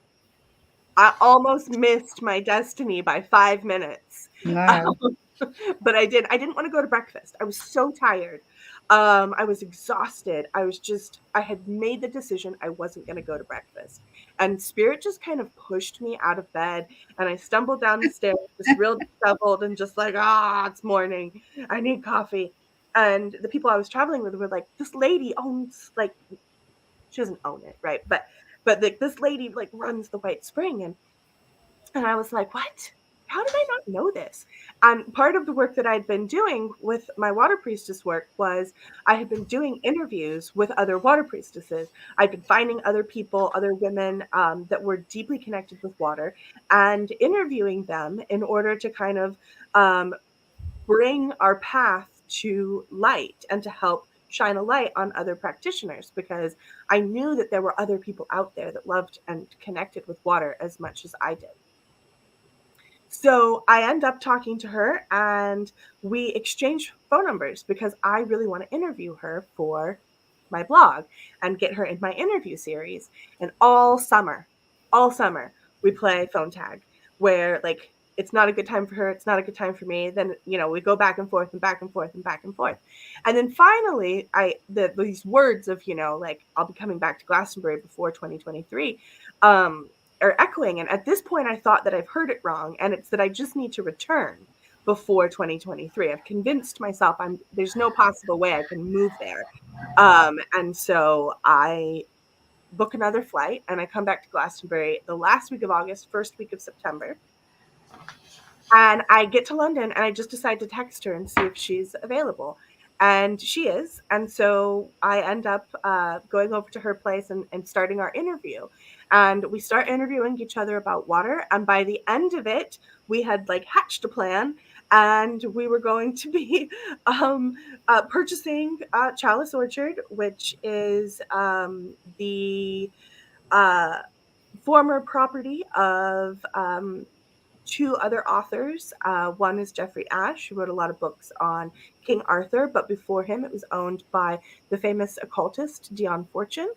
I almost missed my destiny by 5 minutes. Wow. But I didn't want to go to breakfast. I was so tired. I was exhausted. I had made the decision I wasn't going to go to breakfast. And Spirit just kind of pushed me out of bed. And I stumbled down the stairs, just real disheveled and just like, it's morning. I need coffee. And the people I was traveling with were like, this lady owns, like, she doesn't own it, right? But this lady, like, runs the White Spring. And I was like, what? How did I not know this? And part of the work that I'd been doing with my water priestess work was I had been doing interviews with other water priestesses. I'd been finding other people, other women that were deeply connected with water and interviewing them in order to kind of bring our path to light and to help shine a light on other practitioners, because I knew that there were other people out there that loved and connected with water as much as I did. So I end up talking to her and we exchange phone numbers because I really want to interview her for my blog and get her in my interview series. And all summer, we play phone tag where, like, it's not a good time for her, it's not a good time for me. Then, you know, we go back and forth and back and forth and back and forth. And then finally, these words of, you know, like, I'll be coming back to Glastonbury before 2023, are echoing. And at this point, I thought that I've heard it wrong. And it's that I just need to return. before 2023. I've convinced myself there's no possible way I can move there. And so I book another flight and I come back to Glastonbury the last week of August, first week of September. And I get to London and I just decide to text her and see if she's available. And she is. And so I end up going over to her place and starting our interview. And we start interviewing each other about water. And by the end of it, we had like hatched a plan. And we were going to be purchasing Chalice Orchard, which is the former property of two other authors. One is Jeffrey Ash, who wrote a lot of books on King Arthur, but before him, it was owned by the famous occultist Dion Fortune.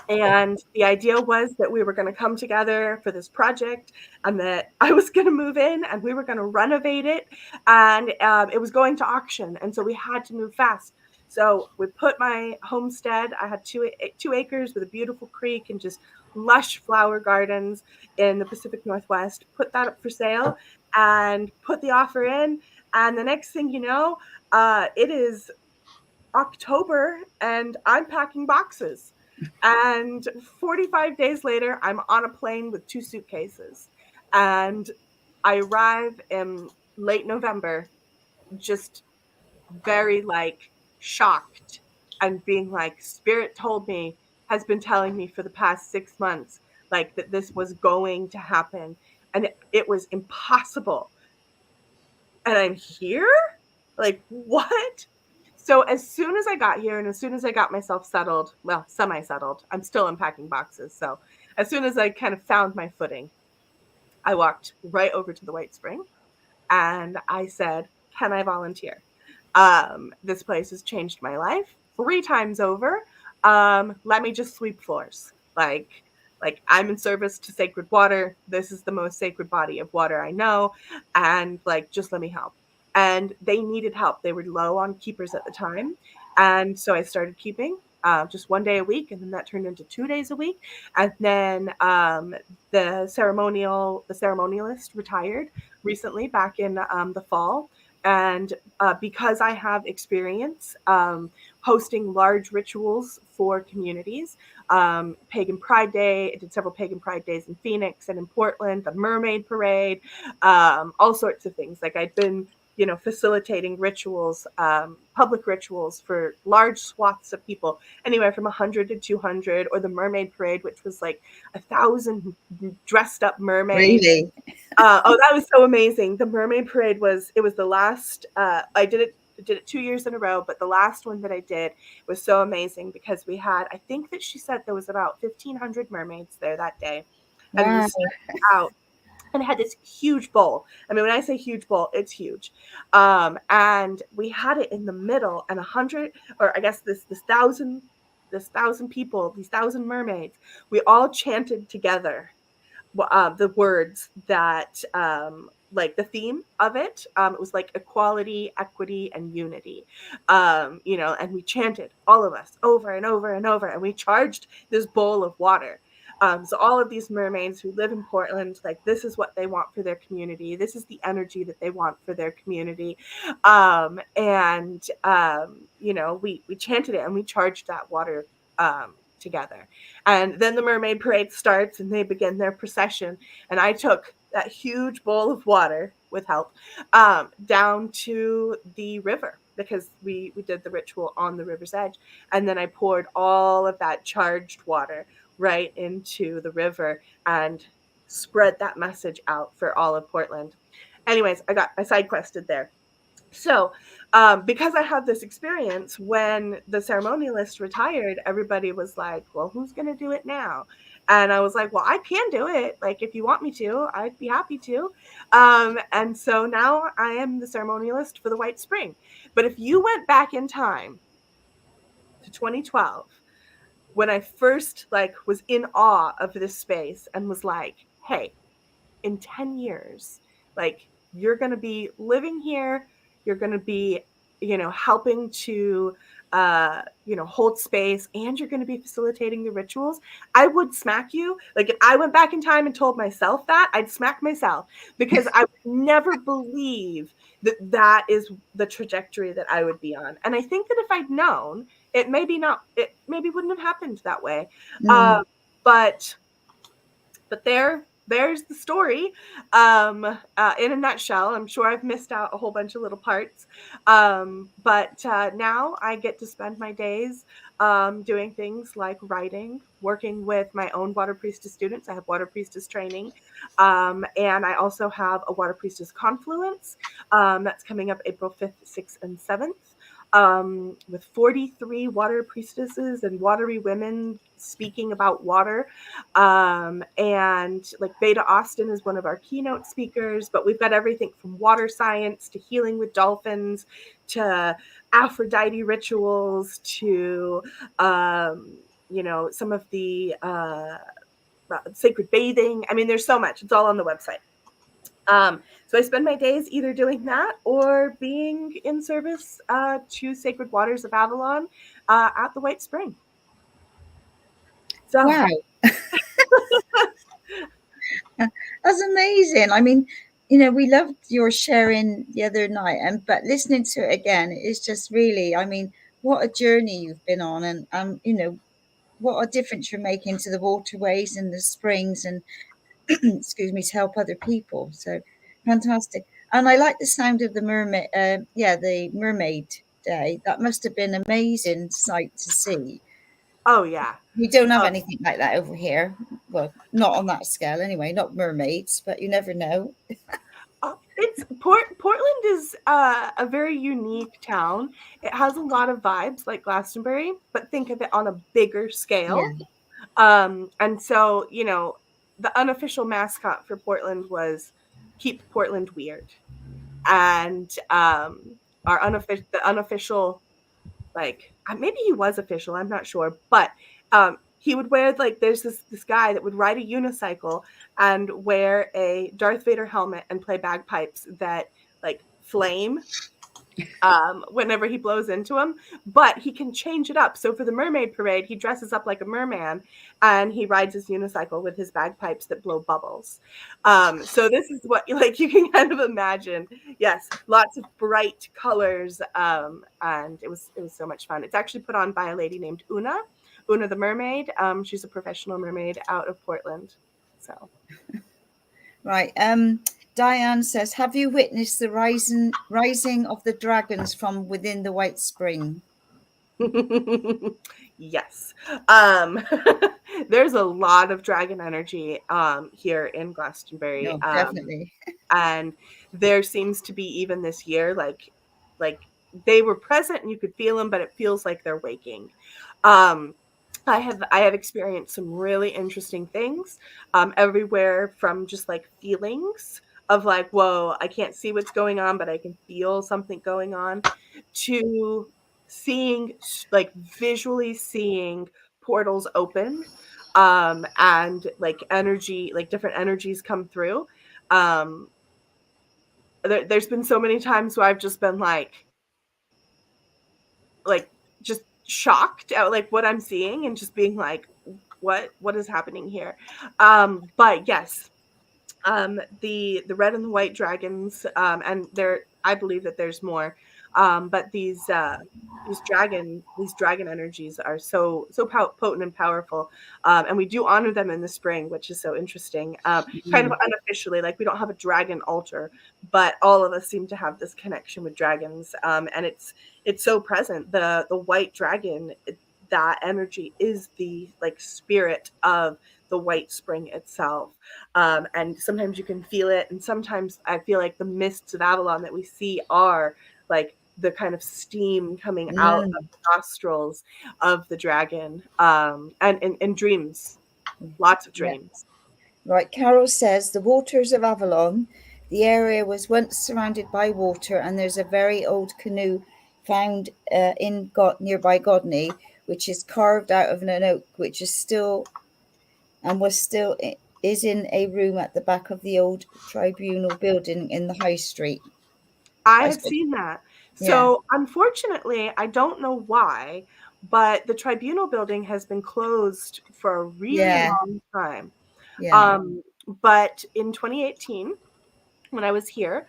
And the idea was that we were going to come together for this project and that I was going to move in and we were going to renovate it. And it was going to auction. And so we had to move fast. So we put my homestead, I had two acres with a beautiful creek and just lush flower gardens in the Pacific Northwest, put that up for sale and put the offer in. And the next thing you know, it is October and I'm packing boxes. And 45 days later, I'm on a plane with 2 suitcases. And I arrive in late November, just very like shocked and being like, Spirit told me, has been telling me for the past 6 months, like that this was going to happen. And it was impossible. And I'm here? Like, what? So as soon as I got here and as soon as I got myself settled, well, semi-settled, I'm still unpacking boxes. So as soon as I kind of found my footing, I walked right over to the White Spring and I said, can I volunteer? This place has changed my life 3 times over. Let me just sweep floors. Like I'm in service to sacred water. This is the most sacred body of water I know. And like, just let me help. And they needed help. They were low on keepers at the time. And so I started keeping just 1 day a week. And then that turned into 2 days a week. And then the ceremonialist retired recently back in the fall. And because I have experience hosting large rituals for communities, Pagan Pride Day, I did several Pagan Pride Days in Phoenix and in Portland, the Mermaid Parade, all sorts of things. Like I'd been, facilitating rituals, public rituals for large swaths of people, anywhere from 100 to 200, or the Mermaid Parade, which was like 1,000 dressed up mermaids. Really? Oh, that was so amazing. The Mermaid Parade was the last, I did it 2 years in a row, but the last one that I did was so amazing because we had, I think that she said there was about 1,500 mermaids there that day. Wow. And we started out and had this huge bowl. I mean, when I say huge bowl, it's huge. And we had it in the middle, and 100, or I guess this 1,000 people, these 1,000 mermaids, we all chanted together the words that, like the theme of it. It was like equality, equity, and unity. And we chanted, all of us, over and over and over, and we charged this bowl of water. So all of these mermaids who live in Portland, like this is what they want for their community. This is the energy that they want for their community. We chanted it and we charged that water together. And then the Mermaid Parade starts and they begin their procession. And I took that huge bowl of water with help down to the river because we did the ritual on the river's edge. And then I poured all of that charged water right into the river and spread that message out for all of Portland. Anyways, I side quested there. So because I had this experience, when the ceremonialist retired, everybody was like, well, who's going to do it now? And I was like, well, I can do it. Like, if you want me to, I'd be happy to. And so now I am the ceremonialist for the White Spring. But if you went back in time to 2012, when I first was in awe of this space and was like, hey, in 10 years, you're going to be living here. You're going to be helping to hold space, and you're going to be facilitating the rituals, I would smack you. Like, if I went back in time and told myself that, I'd smack myself, because I would never believe that is the trajectory that I would be on. And I think that if I'd known, it maybe wouldn't have happened that way. But there's the story in a nutshell. I'm sure I've missed out a whole bunch of little parts. But now I get to spend my days doing things like writing, working with my own Water Priestess students. I have Water Priestess training. And I also have a Water Priestess Confluence that's coming up April 5th, 6th, and 7th. With 43 water priestesses and watery women speaking about water. And like Beta Austin is one of our keynote speakers, but we've got everything from water science to healing with dolphins to Aphrodite rituals to, some of the sacred bathing. I mean, there's so much. It's all on the website. So I spend my days either doing that or being in service to Sacred Waters of Avalon at the White Spring. So, wow. That's amazing. I mean, we loved your sharing the other night, but listening to it again is just really, I mean, what a journey you've been on, and what a difference you're making to the waterways and the springs and excuse me, to help other people. So fantastic. And I like the sound of the mermaid. The mermaid day. That must have been an amazing sight to see. Oh yeah, we don't have anything like that over here. Well, not on that scale anyway. Not mermaids, but you never know. It's Portland is a very unique town. It has a lot of vibes like Glastonbury, but think of it on a bigger scale. Yeah. And so the unofficial mascot for Portland was Keep Portland Weird. And the unofficial, like, maybe he was official, I'm not sure, but he would wear, like, there's this guy that would ride a unicycle and wear a Darth Vader helmet and play bagpipes that like flame whenever he blows into them, but he can change it up. So for the mermaid parade, he dresses up like a merman and he rides his unicycle with his bagpipes that blow bubbles. So this is what you can kind of imagine. Yes, lots of bright colors, and it was so much fun. It's actually put on by a lady named Una the mermaid. She's a professional mermaid out of Portland. So right. Diane says, have you witnessed the rising of the dragons from within the White Spring? Yes. There's a lot of dragon energy here in Glastonbury. No, definitely. And there seems to be, even this year, like they were present and you could feel them, but it feels like they're waking. I have experienced some really interesting things everywhere from just like feelings of like, whoa, I can't see what's going on, but I can feel something going on, to visually seeing portals open and like energy, like different energies come through. There's been so many times where I've just been like just shocked at like what I'm seeing and just being like, what is happening here? But yes, the red and the white dragons, and I believe that there's more, but these dragon energies are so potent and powerful, and we do honor them in the spring, which is so interesting. Kind of unofficially, like we don't have a dragon altar, but all of us seem to have this connection with dragons, and it's so present. The white dragon, that energy is the like spirit of the White Spring itself. And sometimes you can feel it. And sometimes I feel like the mists of Avalon that we see are like the kind of steam coming out of the nostrils of the dragon, and dreams, lots of dreams. Yeah. Right. Carol says, the waters of Avalon, the area was once surrounded by water, and there's a very old canoe found in nearby Godney, which is carved out of an oak, which is is in a room at the back of the old tribunal building in the high street. I had seen that. So unfortunately, I don't know why, but the tribunal building has been closed for a really long time. But in 2018, when I was here,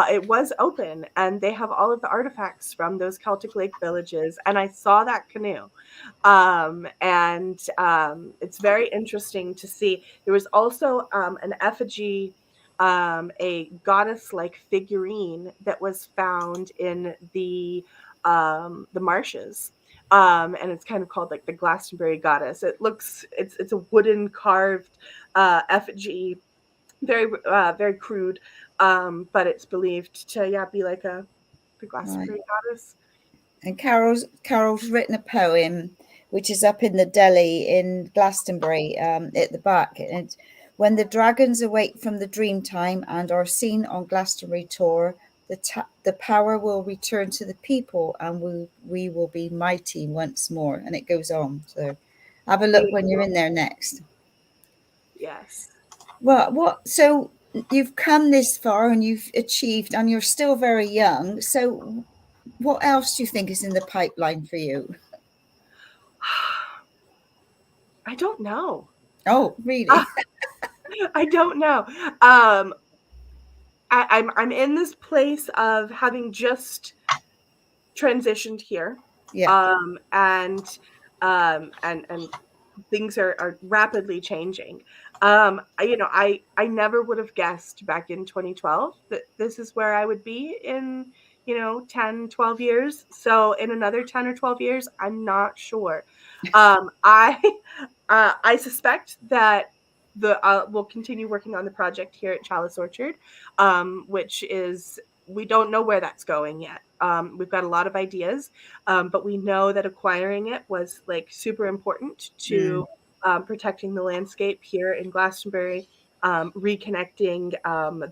it was open, and they have all of the artifacts from those Celtic lake villages, and I saw that canoe. It's very interesting to see. There was also an effigy, a goddess-like figurine that was found in the marshes. And it's kind of called like the Glastonbury goddess. It's a wooden carved effigy, very crude, but it's believed to be like the Glastonbury goddess. And Carol's written a poem which is up in the deli in Glastonbury, at the back. And when the dragons awake from the dream time and are seen on Glastonbury Tor, the power will return to the people, and we will be mighty once more. And it goes on. So have a look when you're in there next. Yes. Well, so you've come this far and you've achieved, and you're still very young. So what else do you think is in the pipeline for you? I don't know. Oh, really? I don't know. I'm in this place of having just transitioned here. And things are rapidly changing. I never would have guessed back in 2012 that this is where I would be in 10, 12 years. So in another 10 or 12 years, I'm not sure. I suspect that we'll continue working on the project here at Chalice Orchard, which is, we don't know where that's going yet. We've got a lot of ideas, but we know that acquiring it was like super important to protecting the landscape here in Glastonbury, reconnecting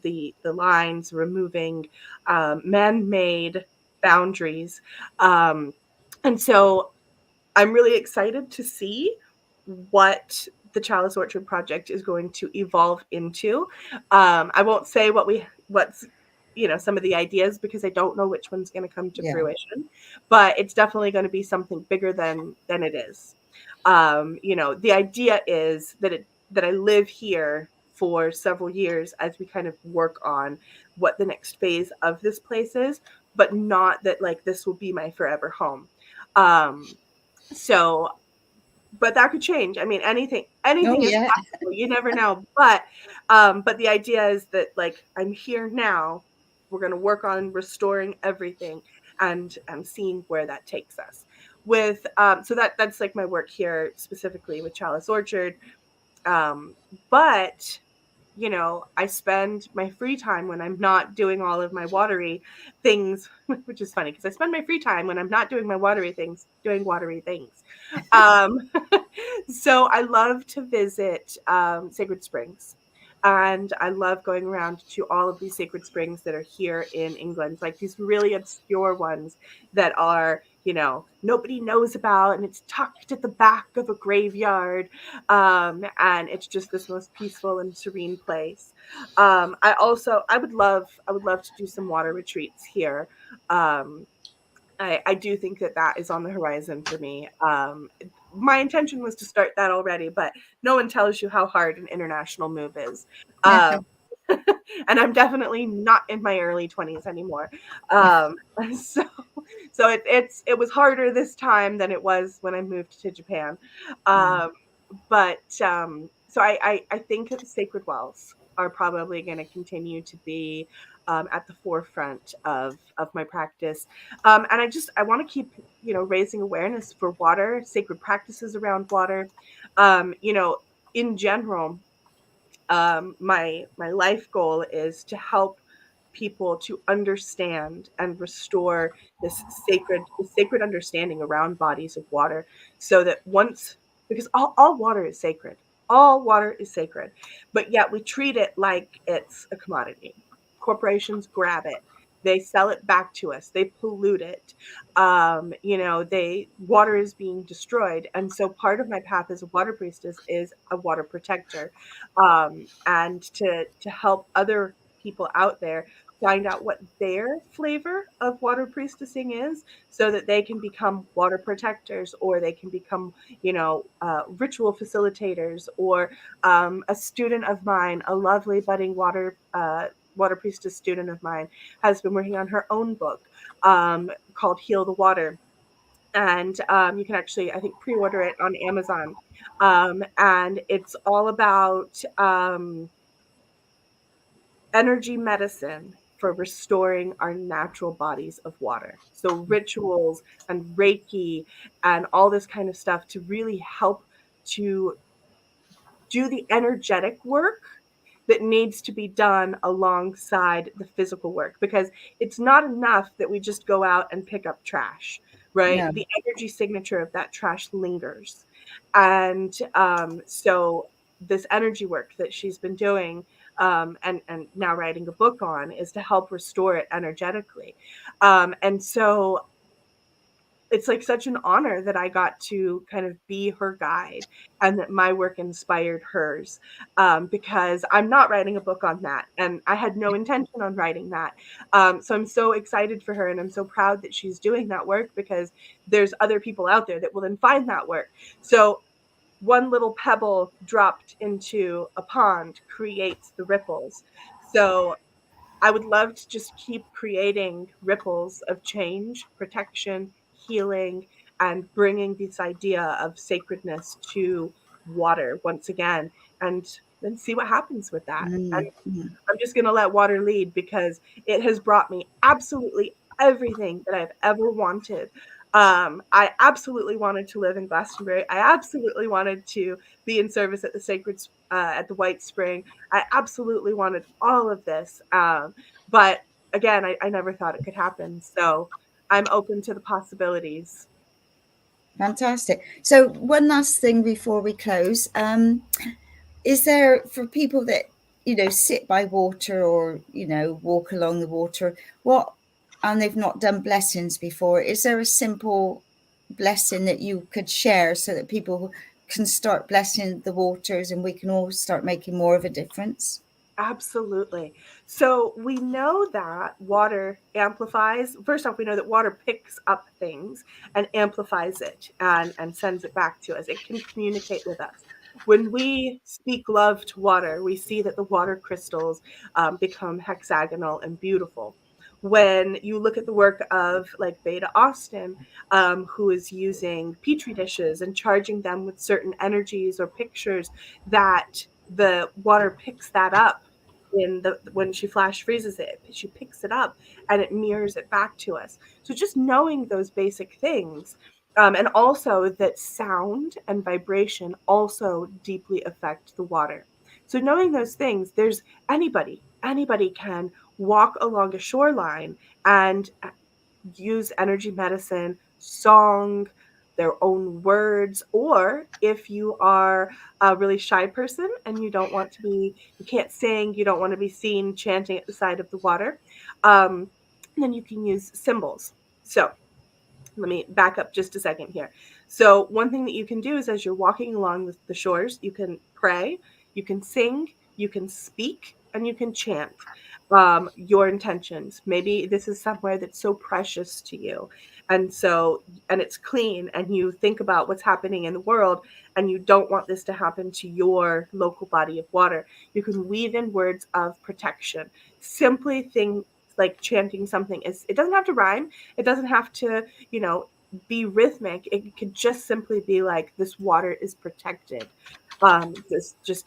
the lines, removing man-made boundaries. And so I'm really excited to see what the Chalice Orchard project is going to evolve into. I won't say what's some of the ideas, because I don't know which one's going to come to fruition, but it's definitely going to be something bigger than it is. The idea is that I live here for several years as we kind of work on what the next phase of this place is, but not that like this will be my forever home. But that could change. I mean, anything is possible. You never know. But the idea is that like I'm here now. We're going to work on restoring everything and seeing where that takes us. With so that's like my work here specifically with Chalice Orchard. But I spend my free time when I'm not doing all of my watery things, which is funny because I spend my free time when I'm not doing my watery things, doing watery things. So I love to visit sacred springs. And I love going around to all of these sacred springs that are here in England, like these really obscure ones that are, nobody knows about, and it's tucked at the back of a graveyard. And it's just this most peaceful and serene place. I would love to do some water retreats here. I do think that is on the horizon for me. My intention was to start that already, but no one tells you how hard an international move is. And I'm definitely not in my early 20s anymore. So it was harder this time than it was when I moved to Japan. So I think that the sacred wells are probably going to continue to be at the forefront of my practice. And I want to keep, raising awareness for water, sacred practices around water. In general, my life goal is to help people to understand and restore this sacred understanding around bodies of water, so that because all water is sacred. All water is sacred, but yet we treat it like it's a commodity. Corporations grab it. They sell it back to us. They pollute it. Water is being destroyed. And so part of my path as a water priestess is a water protector, and to help other people out there find out what their flavor of water priestessing is, so that they can become water protectors, or they can become, ritual facilitators. Or a student of mine, a lovely budding water priestess student of mine, has been working on her own book called Heal the Water. And you can actually, I think, pre-order it on Amazon. And it's all about energy medicine for restoring our natural bodies of water. So rituals and Reiki and all this kind of stuff to really help to do the energetic work that needs to be done alongside the physical work, because it's not enough that we just go out and pick up trash, right? No. The energy signature of that trash lingers. And so this energy work that she's been doing, and now writing a book on, is to help restore it energetically. And so it's like such an honor that I got to kind of be her guide, and that my work inspired hers, because I'm not writing a book on that, and I had no intention on writing that. So I'm so excited for her, and I'm so proud that she's doing that work, because there's other people out there that will then find that work. So one little pebble dropped into a pond creates the ripples. So I would love to just keep creating ripples of change, protection, healing, and bringing this idea of sacredness to water once again, and then see what happens with that. And Mm. I'm just going to let water lead, because it has brought me absolutely everything that I've ever wanted. I absolutely wanted to live in Glastonbury. I absolutely wanted to be in service at the at the White Spring. I absolutely wanted all of this. But again, I never thought it could happen. So I'm open to the possibilities. Fantastic. So one last thing before we close. Is there, for people that, sit by water, or, walk along the water, and they've not done blessings before, is there a simple blessing that you could share so that people can start blessing the waters and we can all start making more of a difference? Absolutely. So we know that water amplifies. First off, we know that water picks up things and amplifies it, and sends it back to us. It can communicate with us. When we speak love to water, we see that the water crystals become hexagonal and beautiful. When you look at the work of like Beta Austin, who is using petri dishes and charging them with certain energies or pictures, that the water picks that up when she flash freezes it, she picks it up and it mirrors it back to us. So just knowing those basic things, and also that sound and vibration also deeply affect the water. So knowing those things, there's anybody can walk along a shoreline and use energy medicine, song, their own words. Or if you are a really shy person and you can't sing, you don't want to be seen chanting at the side of the water, then you can use symbols. So let me back up just a second here. So one thing that you can do is, as you're walking along the shores, you can pray, you can sing, you can speak, and you can chant your intentions. Maybe this is somewhere that's so precious to you, and it's clean, and you think about what's happening in the world, and you don't want this to happen to your local body of water. You can weave in words of protection. Simply things like chanting something. It doesn't have to rhyme. It doesn't have to, be rhythmic. It could just simply be like, this water is protected.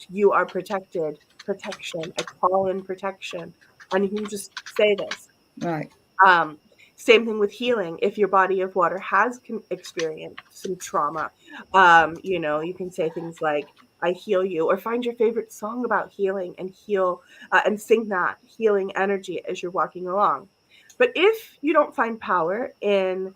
You are protected. Protection. I call in protection. And you can just say this. Right. Same thing with healing. If your body of water has experienced some trauma, you can say things like, I heal you, or find your favorite song about healing and heal, and sing that healing energy as you're walking along. But if you don't find power in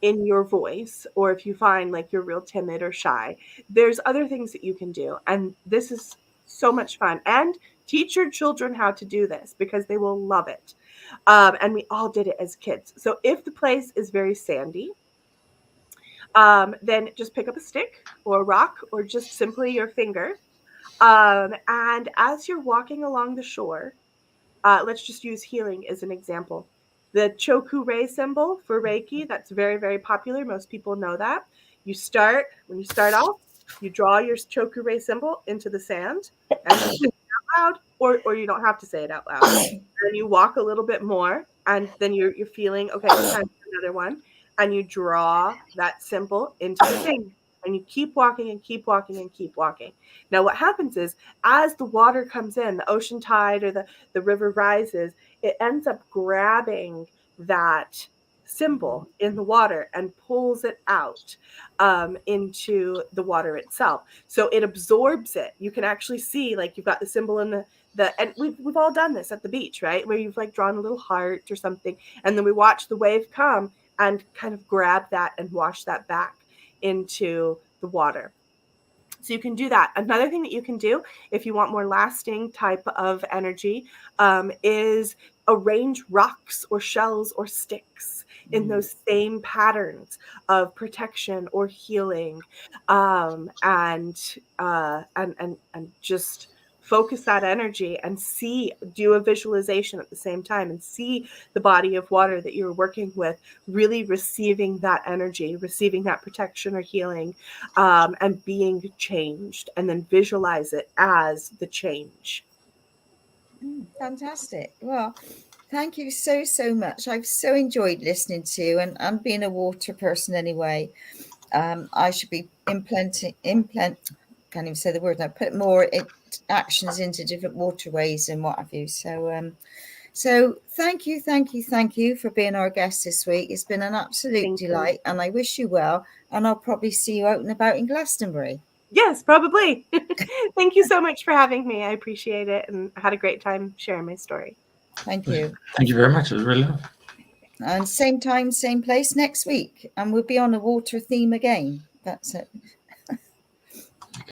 your voice, or if you find like you're real timid or shy, there's other things that you can do. And this is so much fun. And teach your children how to do this, because they will love it. And we all did it as kids. So if the place is very sandy, then just pick up a stick or a rock, or just simply your finger. And as you're walking along the shore, let's just use healing as an example. The Choku Rei symbol for Reiki, that's very, very popular. Most people know that. When you start off, you draw your Choku Rei symbol into the sand and you say it out loud, or you don't have to say it out loud. And you walk a little bit more, and then you're feeling, okay, it's time for another one. And you draw that symbol into the sand. And you keep walking and keep walking and keep walking. Now, what happens is, as the water comes in, the ocean tide or the river rises, it ends up grabbing that symbol in the water and pulls it out into the water itself. So it absorbs it. You can actually see, like, you've got the symbol in and we've all done this at the beach, right? Where you've like drawn a little heart or something, and then we watch the wave come and kind of grab that and wash that back into the water. So you can do that. Another thing that you can do if you want more lasting type of energy is arrange rocks or shells or sticks in those same patterns of protection or healing, and just focus that energy and do a visualization at the same time and see the body of water that you're working with really receiving that energy, receiving that protection or healing, and being changed, and then visualize it as the change. Fantastic. Well, thank you so much. I've so enjoyed listening to you, and I'm being a water person anyway. I should be can't even say the word now, put more actions into different waterways and what have you. So thank you for being our guest this week. It's been an absolute delight, and I wish you well, and I'll probably see you out and about in Glastonbury. Yes, probably. Thank you so much for having me. I appreciate it, and I had a great time sharing my story. Thank you. Thank you very much. It was really lovely. And same time, same place next week, and we'll be on a water theme again. That's it.